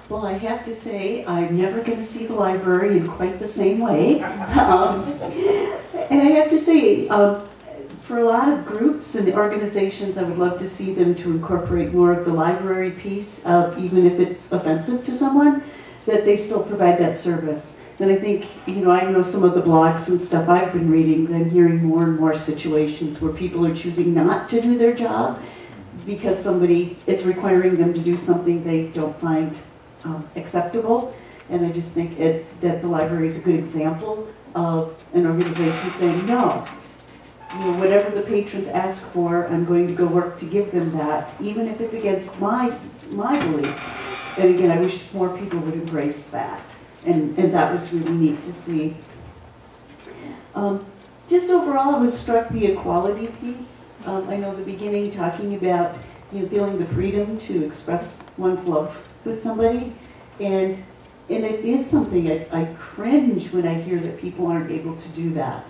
Well, I have to say, I'm never going to see the library in quite the same way. And I have to say, for a lot of groups and organizations, I would love to see them to incorporate more of the library piece, even if it's offensive to someone, that they still provide that service. And I think, I know some of the blogs and stuff I've been reading, then hearing more and more situations where people are choosing not to do their job because it's requiring them to do something they don't find acceptable. And I just think that the library is a good example of an organization saying, no, whatever the patrons ask for, I'm going to go work to give them that, even if it's against my beliefs. And again, I wish more people would embrace that. And that was really neat to see. Just overall, I was struck the equality piece. I know the beginning talking about feeling the freedom to express one's love with somebody, and it is something I cringe when I hear that people aren't able to do that.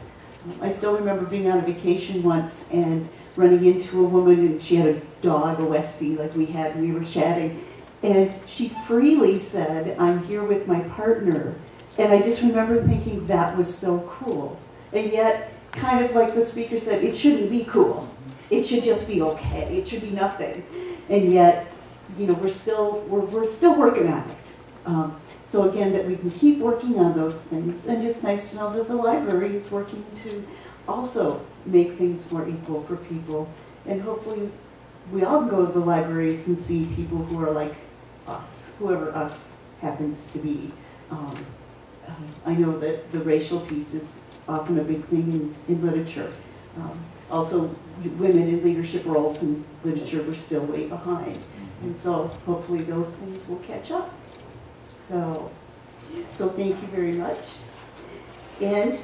I still remember being on a vacation once and running into a woman, and she had a dog, a Westie, like we had, and we were chatting, and she freely said, "I'm here with my partner," and I just remember thinking that was so cool. And yet, kind of like the speaker said, it shouldn't be cool. It should just be okay. It should be nothing. And yet, you know, we're still working on it. So again, that we can keep working on those things, and just nice to know that the library is working to also make things more equal for people. And hopefully we all go to the libraries and see people who are like us, whoever us happens to be. I know that the racial piece is often a big thing in literature. Also, women in leadership roles in literature were still way behind. And so hopefully those things will catch up. So thank you very much. And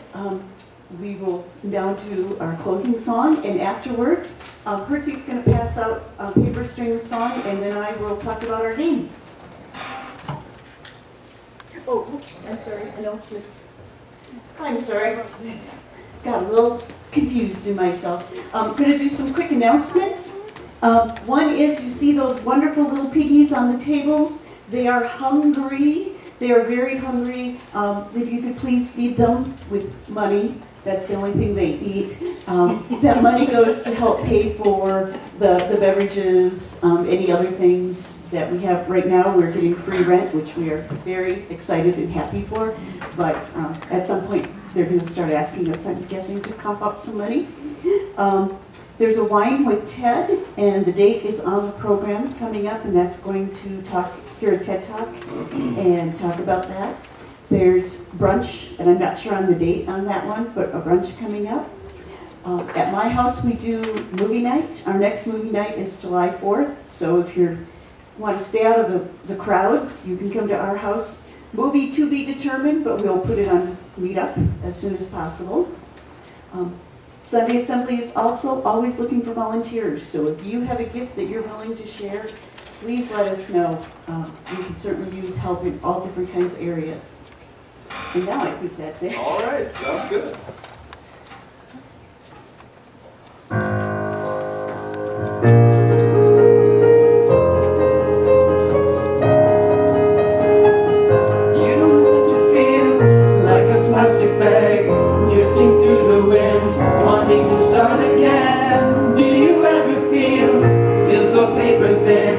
we will now do our closing song, and afterwards, Percy's going to pass out papers during the song, and then I will talk about our game. Oh, I'm sorry, announcements. I'm sorry. Got a little confused in myself. I'm going to do some quick announcements. One is, you see those wonderful little piggies on the tables. They are hungry. They are very hungry. If you could please feed them with money. That's the only thing they eat. That money goes to help pay for the beverages, any other things that we have right now. We're getting free rent, which we are very excited and happy for. But at some point, they're going to start asking us, I'm guessing, to cough up some money. There's a wine with Ted, and the date is on the program coming up, and that's going to talk here at TED Talk and talk about that. There's brunch, and I'm not sure on the date on that one, but a brunch coming up. At my house, we do movie night. Our next movie night is July 4th, so if you want to stay out of the crowds, you can come to our house. Movie to be determined, but we'll put it on Meetup as soon as possible. Sunday Assembly is also always looking for volunteers, so if you have a gift that you're willing to share, please let us know. We can certainly use help in all different kinds of areas. And now I think that's it. All right, sounds good. You don't want to feel like a plastic bag drifting through the wind, wanting to start again. Do you ever feel so paper thin,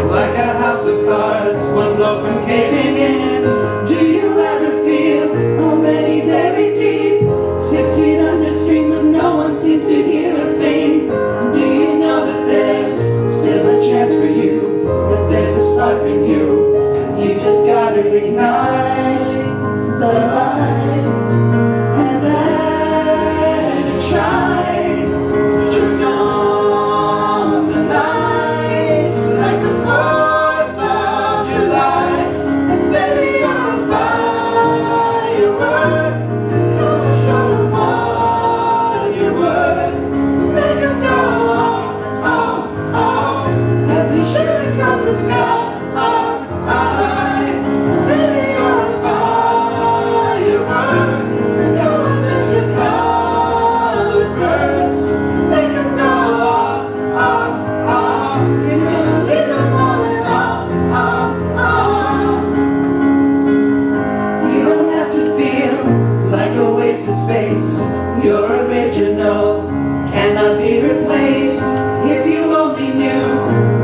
like a house of cards, one blow from caving in? Do you ever feel already buried deep, 6 feet under stream, but no one seems to hear a thing? Do you know that there's still a chance for you, 'cause there's a spark in you, and you just gotta ignite the light and let it shine just on the night, like the 4th of July. It's baby on firework. Come on, show them what you're worth. Make them go oh, oh, oh, as you shoot across the sky. Baby, you're a firework. Come on, let your colors burst. Make them go oh, oh, oh. You're gonna leave them falling oh, oh, oh. You don't have to feel like a waste of space. Your original cannot be replaced. If you only knew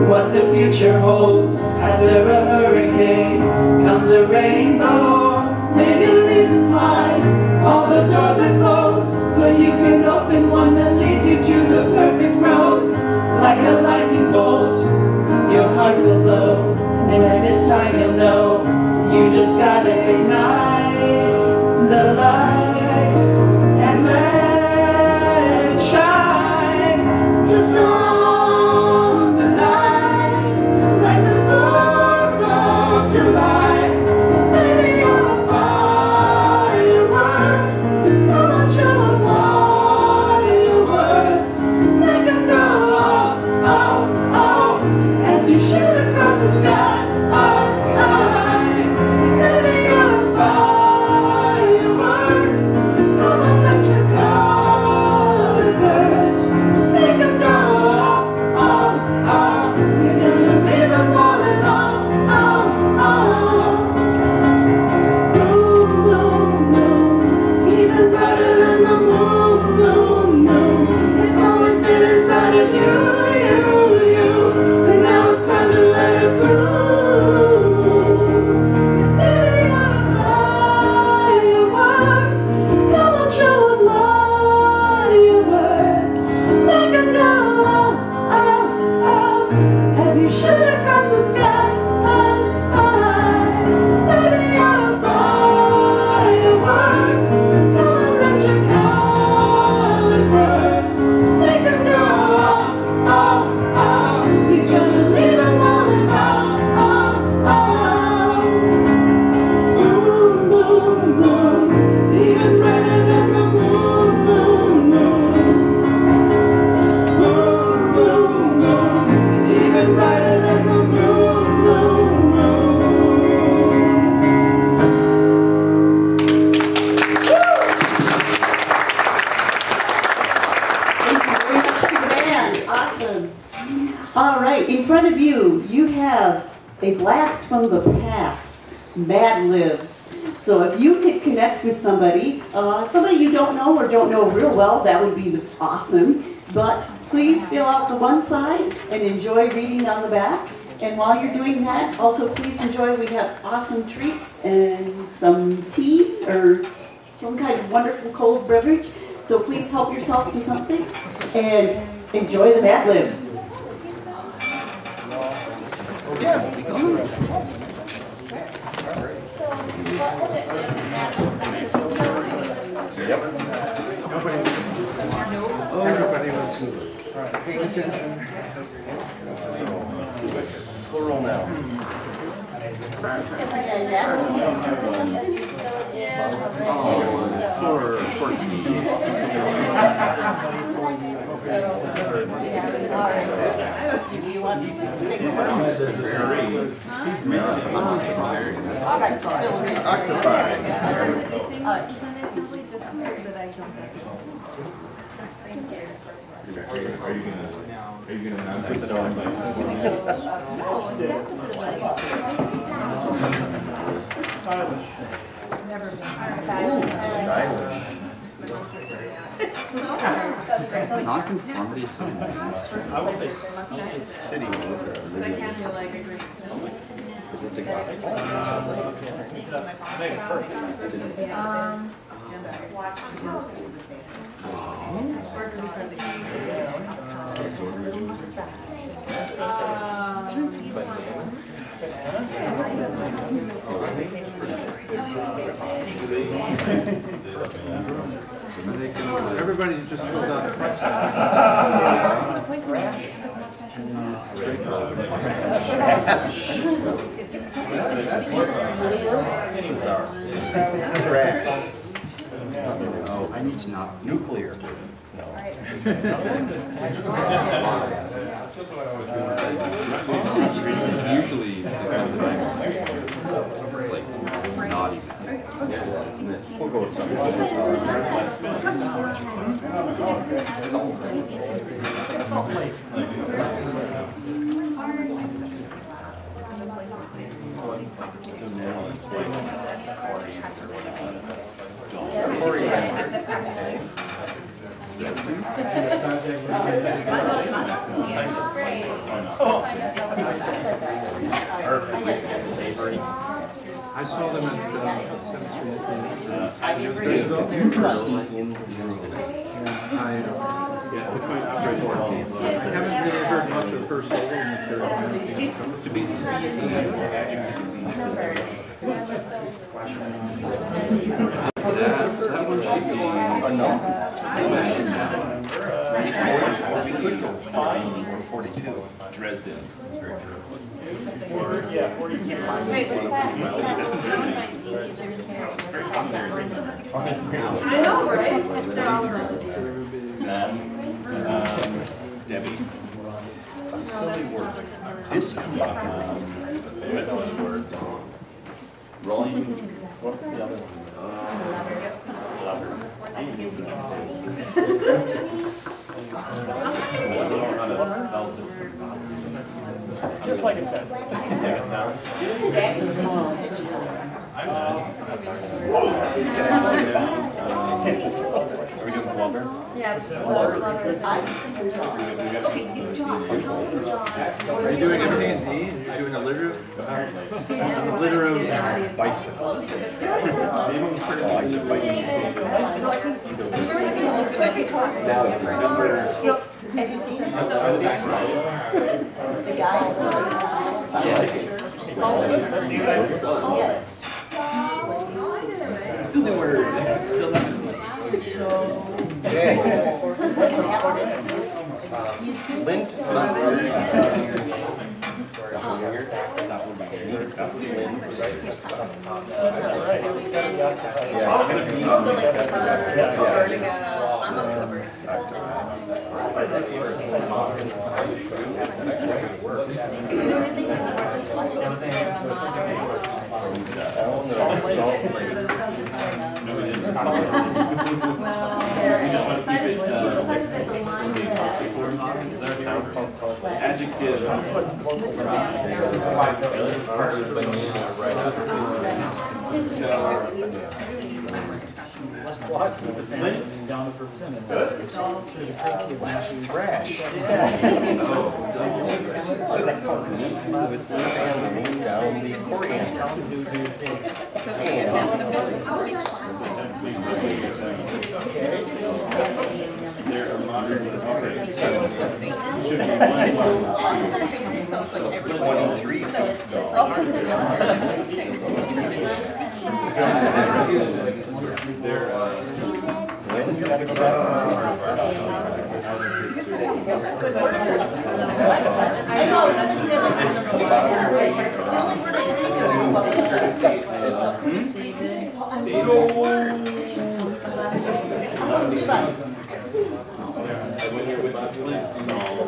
what the future holds, after a hurricane comes a rainbow. Maybe the reason why all the doors are closed, so you can open one that leads you to the perfect road. Like a lightning bolt, your heart will glow, and when it's time you'll know. You just gotta ignite the light and let it shine just on the night, like the 4th of July. Baby, you're a firework. Come on, show them what you're worth. Make them go oh, oh, oh, as you shoot across the sky. And now it's time to let it through. 'Cause baby, you're a firework. Come on, show 'em what you're worth. Make 'em go, oh, oh, oh, as you shoot across the sky. Baby, you're a firework. Come on, let your colors burst. Make 'em go, oh, oh, oh. You're gonna leave 'em rolling, oh, oh, oh. Boom, boom, boom, even brighter than the moon, moon, moon. Boom, boom, boom, even brighter than the moon, moon, moon. Thank you very much to the band. Awesome. All right, in front of you, you have a blast from the past, Mad Libs. So if you could connect with somebody, somebody you don't know or don't know real well, that would be awesome. But please fill out the one side and enjoy reading on the back. And while you're doing that, also please enjoy, we have awesome treats and some tea or some kind of wonderful cold beverage. So please help yourself to something and enjoy the Mad Lib. Everybody was paying attention. Plural now. Poor You want to sing the words? All right, just fill them in. Are you gonna announce it? Non-conformity sign. I will say city. Everybody just fills out the price. Oh, I need to know. Nuclear. This is usually the kind of time this is like naughty. We'll go with something. I saw them at 7th Street. I haven't really heard much of her solo material. To be that one should be enough. We could go 5 or 42. Dresden. That's very true. Yeah, 42. I know, right? Debbie. A silly word. Discombobulated. Rolling. What's the other one? Just like it said. Are we just Walter? Yeah. Okay, John. Are you doing everything in D? You're doing alliterative? Alliterative Bicycle. Have you seen it? The guy? Yes. Silly word. Okay. Lint. Adjective. Let's thrash. Down the coriander. They're a modern. Should be 23 feet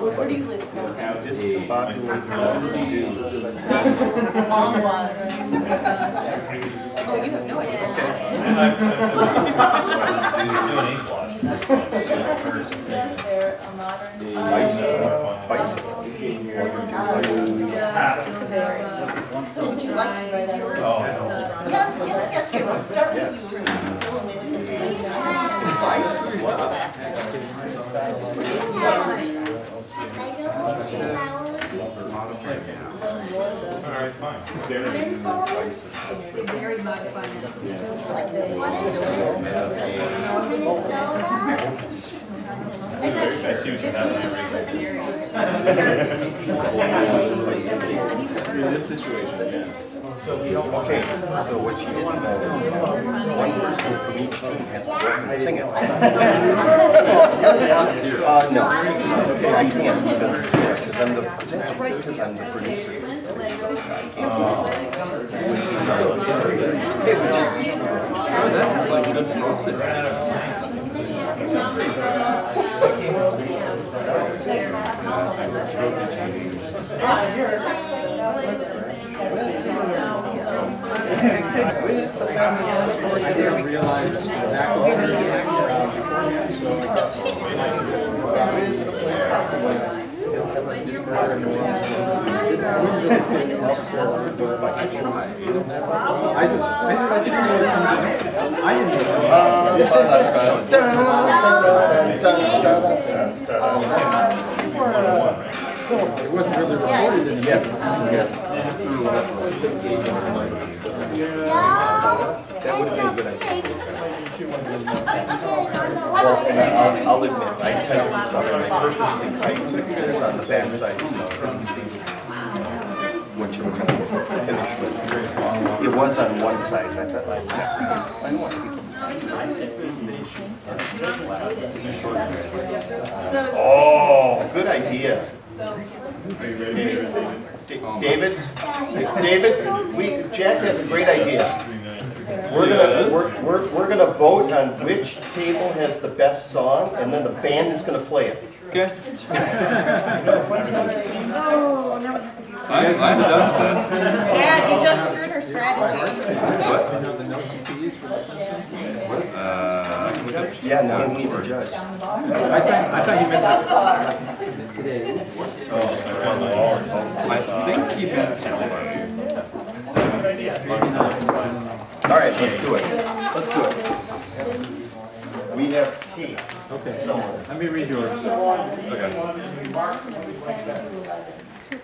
Where do you live? Long one. Oh, you have no idea. Bicycle. So would you like to read yours? Yes. Here, we'll start with you. Still a minute. Alright, fine. Very modified. I see what you're having. In this situation, yes. Okay, so what you didn't know is one person from each team has to go up and sing it. No, I can't because I'm the. That's right, because I'm the producer. So I can't. It would just be. Oh, that's like a good process. I didn't realize So it wasn't really recorded in Yes. That would be a good idea. Well, and I'll admit, I typed this up and I purposely typed this on the back side so you can see what you were going to finish with. It was on one side and I thought, that's not right. I don't want people to see. Oh, good idea. David, Jack has a great idea. We're gonna vote on which table has the best song, and then the band is gonna play it. Okay. Oh, now we have to do I haven't done that. Yeah, you just screwed her strategy. Yeah, now we need a judge. I thought you meant that. I think he meant. All right, let's do it. Let's do it. We have tea. Okay, Somewhere. let me read yours.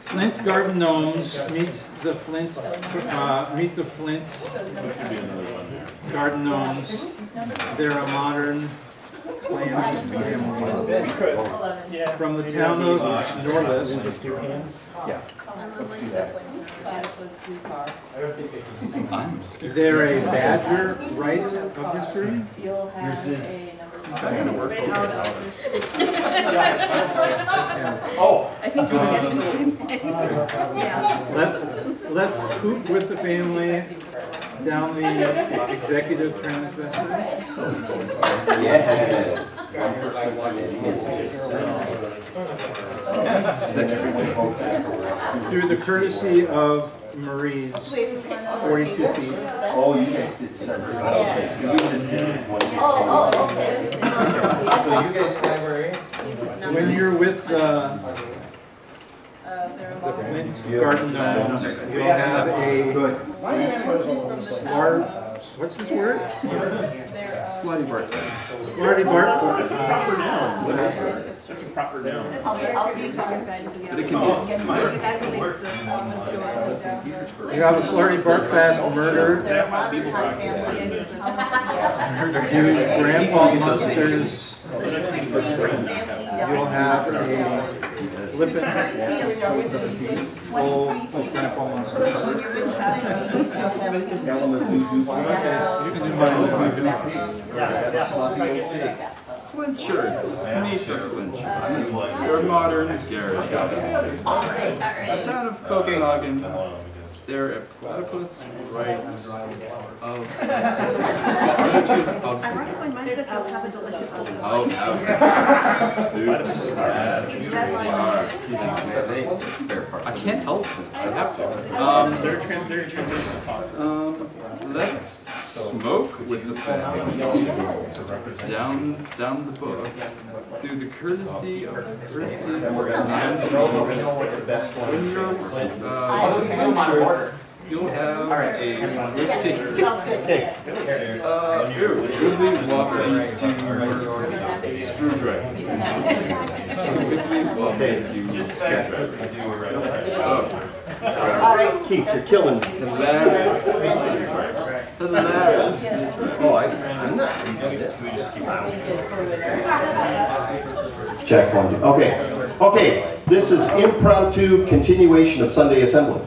Flint Garden Gnomes meet the Flint Garden Gnomes. They're a modern plant family from the town of Norlis. Yeah, let's do that. They're a Badger right of history. You'll have a number. Oh, I think Let's poop with the family down the executive transvestite. yes. Through the courtesy of Marie's 42 feet. Oh, you guys did separate. Okay, so you just did this one. So you guys collaborate? When you're with the Flint Garden Gnomes, you'll have a what's this word? Slutty bark. Slutty bark. That's a proper noun. That's a proper noun. But it can You have a flirty bark fast murder. You grandpa monsters. You'll have a flippant old grandpa monster. You can do mine. Flint shirts. Meet the Flint shirts. They're modern garish. The town of Copenhagen. They're a platypus right of I can't help this. I have to. Let's smoke with the family down the book through the courtesy of when you're you'll have a wibbly wobbly screwdriver. Keith, you're killing me. Hilarious. Oh, I'm not. Check 1, 2. Okay. Okay, this is impromptu continuation of Sunday Assembly.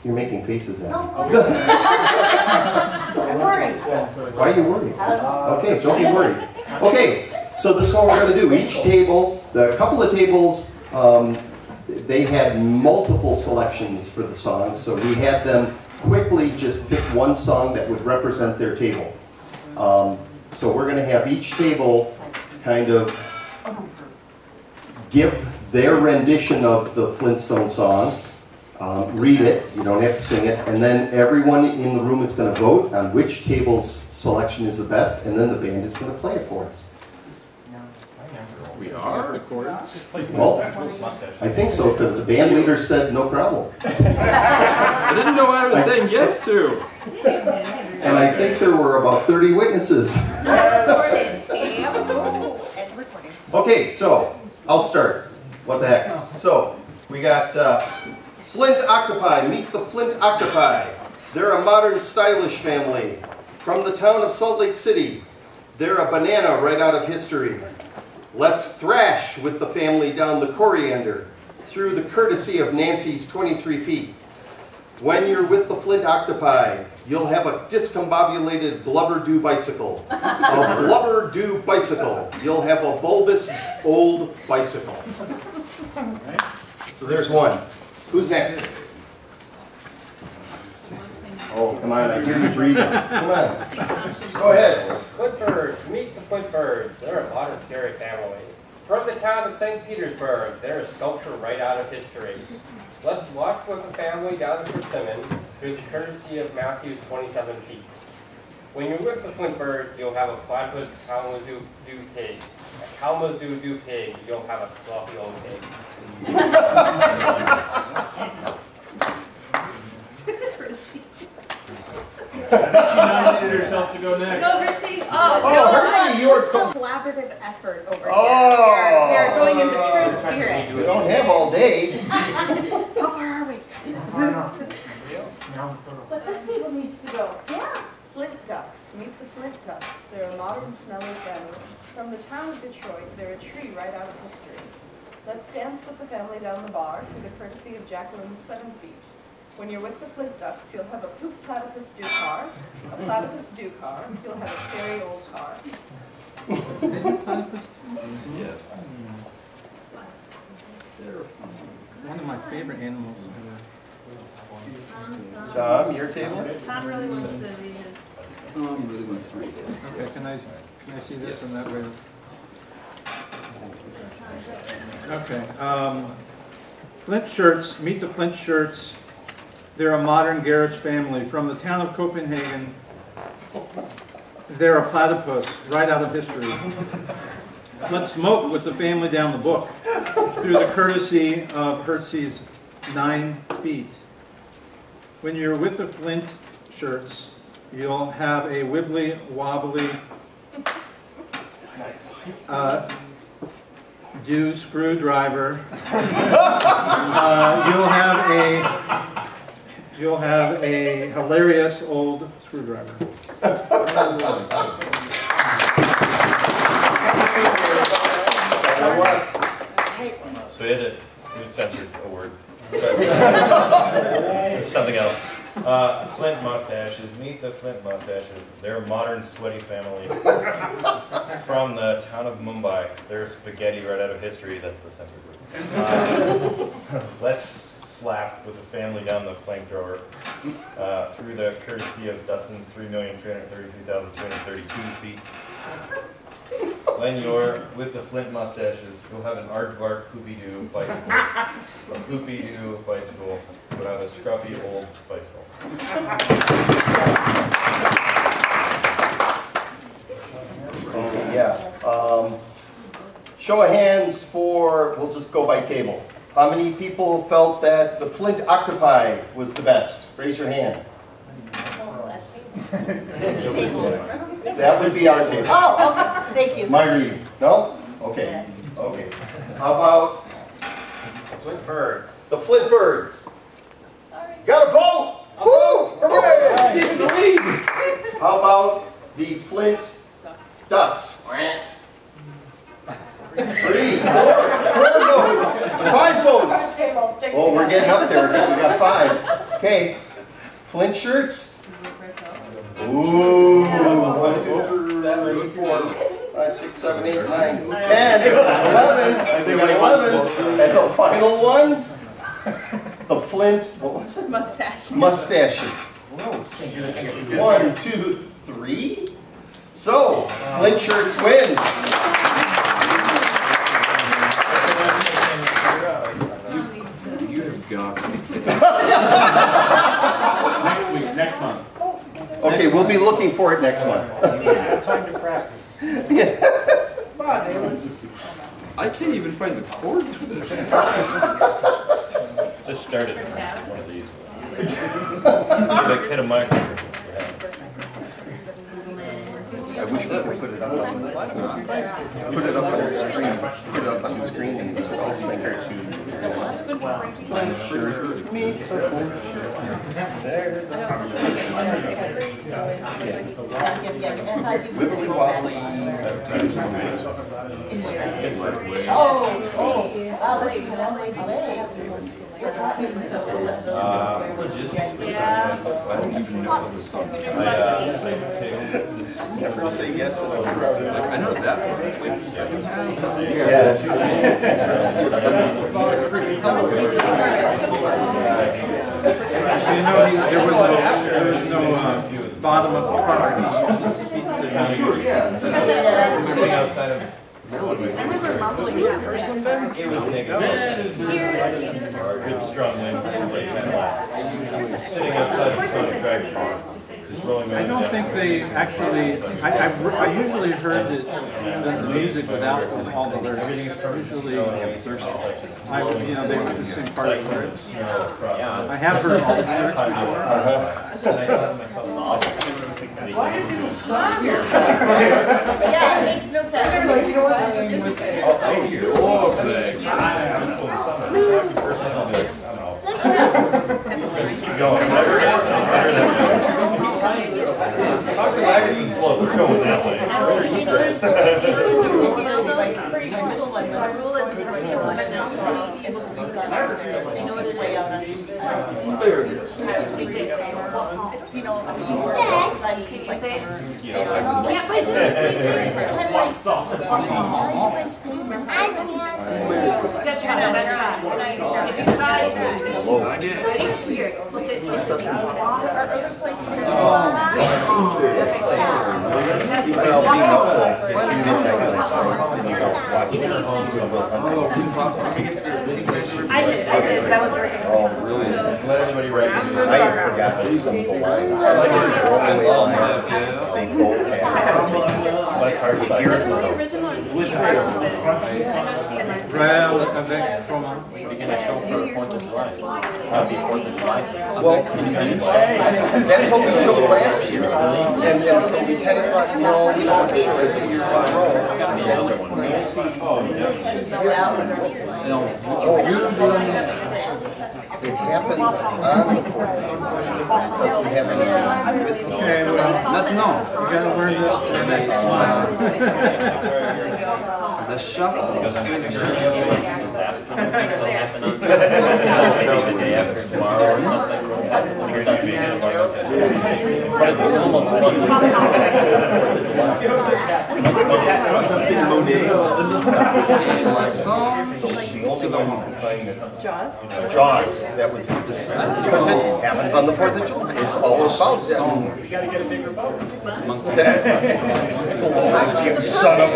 You're making faces at me. I'm worried. Why are you worried? Okay, don't be worried. Okay, so this is what we're going to do. Each table, a couple of tables, they had multiple selections for the songs, so we had them quickly just pick one song that would represent their table. So we're going to have each table kind of give their rendition of the Flintstone song, read it, you don't have to sing it, and then everyone in the room is going to vote on which table's selection is the best, and then the band is going to play it for us. We are? Well, I think so, because the band leader said no problem. I didn't know what I was saying yes to. And I think there were about 30 witnesses. Okay, so I'll start. What the heck? So we got Flint Octopi. Meet the Flint Octopi. They're a modern, stylish family from the town of Salt Lake City. They're a banana right out of history. Let's thrash with the family down the Coriander through the courtesy of Nancy's 23 feet. When you're with the Flint Octopi, you'll have a discombobulated blubber-do bicycle. A blubber-do bicycle. You'll have a bulbous old bicycle. So there's one. Who's next? Oh, come on, I hear you breathing. Come on. Go ahead. Flintbirds, meet the Flintbirds. They're a modern, scary family. From the town of St. Petersburg, they're a sculpture right out of history. Let's walk with the family down the persimmon through the courtesy of Matthew's 27 feet. When you're with the Flintbirds, you'll have a platypus Kalamazoo-do pig. A Kalamazoo-do pig, you'll have a sloppy old pig. She nominated herself to go next. Go, Ritzy. Oh, Hershey, you are still collaborative effort over Oh. here. We are going in the true spirit. We don't have all day. How far are we? But this table needs to go. Yeah. Flint Ducks. Meet the Flint Ducks. They're a modern smelly family. From the town of Detroit, they're a tree right out of history. Let's dance with the family down the bar through the courtesy of Jacqueline's 7 feet. When you're with the Flint Ducks, you'll have a poop platypus do car, a platypus do car, you'll have a scary old car. Yes. They're one of my favorite animals ever. Tom, your table? Tom really wants to read his. Oh, he really wants to read this. Okay, can I see this in that way? Okay. Flint Shirts, meet the Flint Shirts. They're a modern garage family from the town of Copenhagen. They're a platypus right out of history. Let's smoke with the family down the book through the courtesy of Hershey's 9 feet. When you're with the Flint Shirts, you'll have a wibbly wobbly do screwdriver. You'll have a hilarious old screwdriver. So we had to censor a word. Something else. Flint mustaches. Meet the Flint mustaches. They're a modern sweaty family from the town of Mumbai. They're spaghetti right out of history. That's the censor group. Let's slap with the family down the flamethrower through the courtesy of Dustin's 3,333,232 feet. When you're with the Flint mustaches, you'll have an aardvark Poopy-Doo bicycle. A Poopy-Doo bicycle will have a scruffy old bicycle. Yeah. Show of hands for, we'll just go by table. How many people felt that the Flint octopi was the best? Raise your hand. Which table? That would be our table. Oh, okay. Thank you. My reading. No? Okay. Okay. How about Flint birds. the Flint birds? Sorry. Got a vote! Woo! Hooray! How about the Flint ducks? 3, 4 votes. 5 votes. Oh, we're getting up there. We got 5. Okay. Flint shirts. Ooh. 1, 2, 3, 4, 5, 6, 7, 8, 9, 10, 11. We got 11. And the final one, the Flint, what was it? Mustache. Mustaches. 1, 2, 3. So, Flint shirts wins. You have got me. Next week, next month. Okay, we'll be looking for it next month. Time to practice. I can't even find the chords for this. This started one of these. Like hit a microphone. I wish we could put it up on the Put it up on the screen. Put it up on the screen and I'll sing our tune. Flint shirts, meet the Flint Wibbly wobbly. Oh, wow, this is an LA's way. Logistics. I don't even know the song. Never say yes to those. I know that one. Yes. You know, there was no bottom of the car. He used his feet to Sure, yeah. Sitting outside of. I remember mumbling that first one, Ben. It was negative. Good strong wind. Sitting outside of front of drag car. I don't think they actually. I usually heard the music without all the lyrics. Usually, they would just sing part of the lyrics. I have heard all the lyrics before. Why did you stop here? Yeah, it makes no sense. We're going that way. I did, that was working. Oh, really? Let everybody recognize. I had forgotten some of the lines. Like the throwaway lines, they both have like hard Well, avec comment? Well, that's what we showed last year. And so we kind of thought, no, we don't want to show it 2 years in a row. Nancy, it happens on the 4th of July. It doesn't have anything with the... Okay, well, let's know. You gotta learn this The shuffle. Jaws. That was because it happens on the 4th of July. It's all about that. You gotta get a bigger boat. You son of a...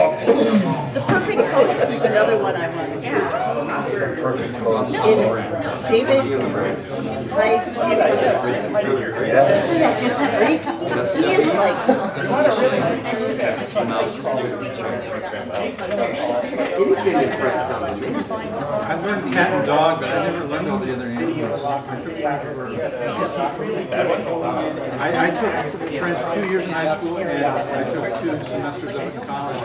The perfect host is another one I want to do. The perfect host. David, like, yes. isn't that just great? He is like, I learned cat and dog, but I never learned all the other animals. I took French 2 years in high school, and I took 2 semesters up in college.